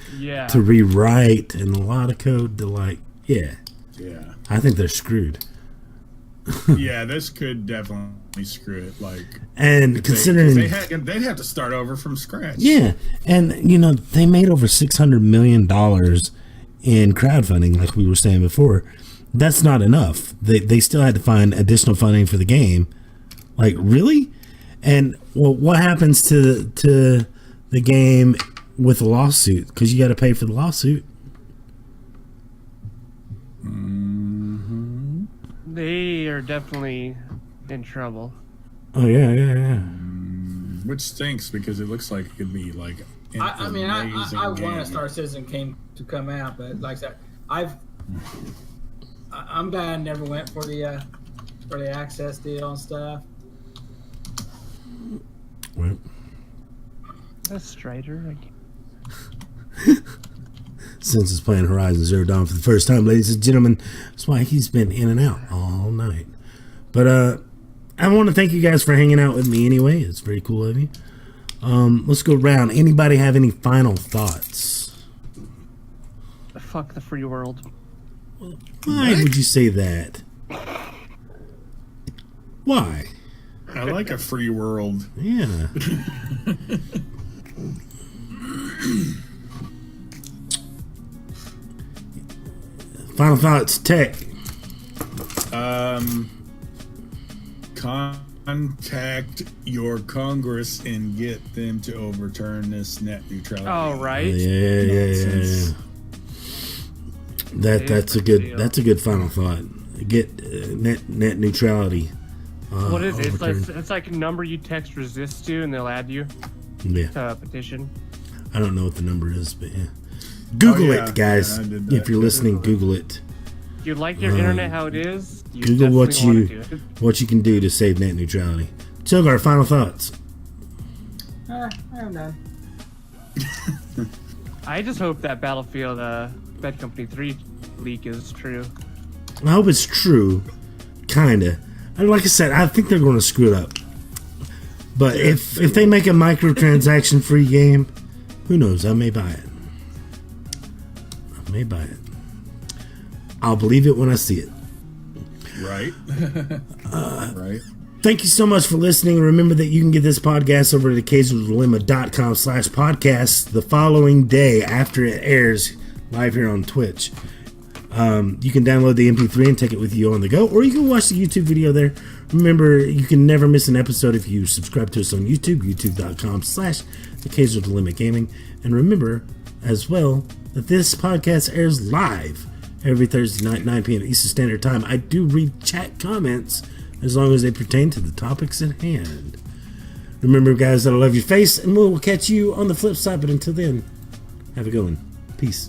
Speaker 1: to rewrite, and a lot of code to Yeah. I think they're screwed.
Speaker 3: Yeah, this could definitely screw it.
Speaker 1: And considering
Speaker 3: they'd have to start over from scratch.
Speaker 1: Yeah, and they made over $600 million in crowdfunding, like we were saying before. That's not enough. They still had to find additional funding for the game. Really? And what happens to the game with the lawsuit? Because you got to pay for the lawsuit.
Speaker 3: Mm-hmm.
Speaker 4: They are definitely in trouble.
Speaker 1: Oh yeah.
Speaker 3: Which stinks because it looks like it could be like.
Speaker 2: I mean, I
Speaker 3: amazing
Speaker 2: wanted
Speaker 3: game.
Speaker 2: Star Citizen to come out, but like I said, I'm glad I never went for the access deal and stuff.
Speaker 1: Right.
Speaker 4: That's Strider.
Speaker 1: Since it's playing Horizon Zero Dawn for the first time, ladies and gentlemen, that's why he's been in and out all night. But I want to thank you guys for hanging out with me anyway. It's very cool of you. Let's go around. Anybody have any final thoughts?
Speaker 4: Fuck the free world.
Speaker 1: Why would you say that? Why?
Speaker 3: I like a free world.
Speaker 1: Yeah. Final thoughts, Tech.
Speaker 3: Contact your Congress and get them to overturn this net neutrality.
Speaker 4: Oh, right.
Speaker 1: Yeah. That's a good final thought. Get net neutrality.
Speaker 4: What is it?
Speaker 1: overturned.
Speaker 4: It's like a number you text resist to, and they'll add you
Speaker 1: Yeah.
Speaker 4: to a petition.
Speaker 1: I don't know what the number is, but yeah. Google
Speaker 3: yeah.
Speaker 1: it, guys.
Speaker 3: Yeah, I did that.
Speaker 1: If you're listening, Google it.
Speaker 4: If you like your internet how it is, you
Speaker 1: Google what
Speaker 4: definitely wanna
Speaker 1: you
Speaker 4: do it.
Speaker 1: what you can do to save net neutrality. Tilgar, final thoughts.
Speaker 2: I don't know.
Speaker 4: I just hope that Battlefield Bad Company 3 leak is true.
Speaker 1: I hope it's true. Kinda. And like I said, I think they're going to screw it up. But if they make a microtransaction free game, who knows? I may buy it. I'll believe it when I see it.
Speaker 3: Right. Right.
Speaker 1: Thank you so much for listening. Remember that you can get this podcast over to occasionaldilemma.com/podcast the following day after it airs live here on Twitch. You can download the MP3 and take it with you on the go, or you can watch the YouTube video there. Remember, you can never miss an episode if you subscribe to us on YouTube, youtube.com/occasionaldilemma gaming. And remember, as well, that this podcast airs live every Thursday night, 9 p.m. Eastern Standard Time. I do read chat comments as long as they pertain to the topics at hand. Remember, guys, that I love your face, and we'll catch you on the flip side. But until then, have a good one. Peace.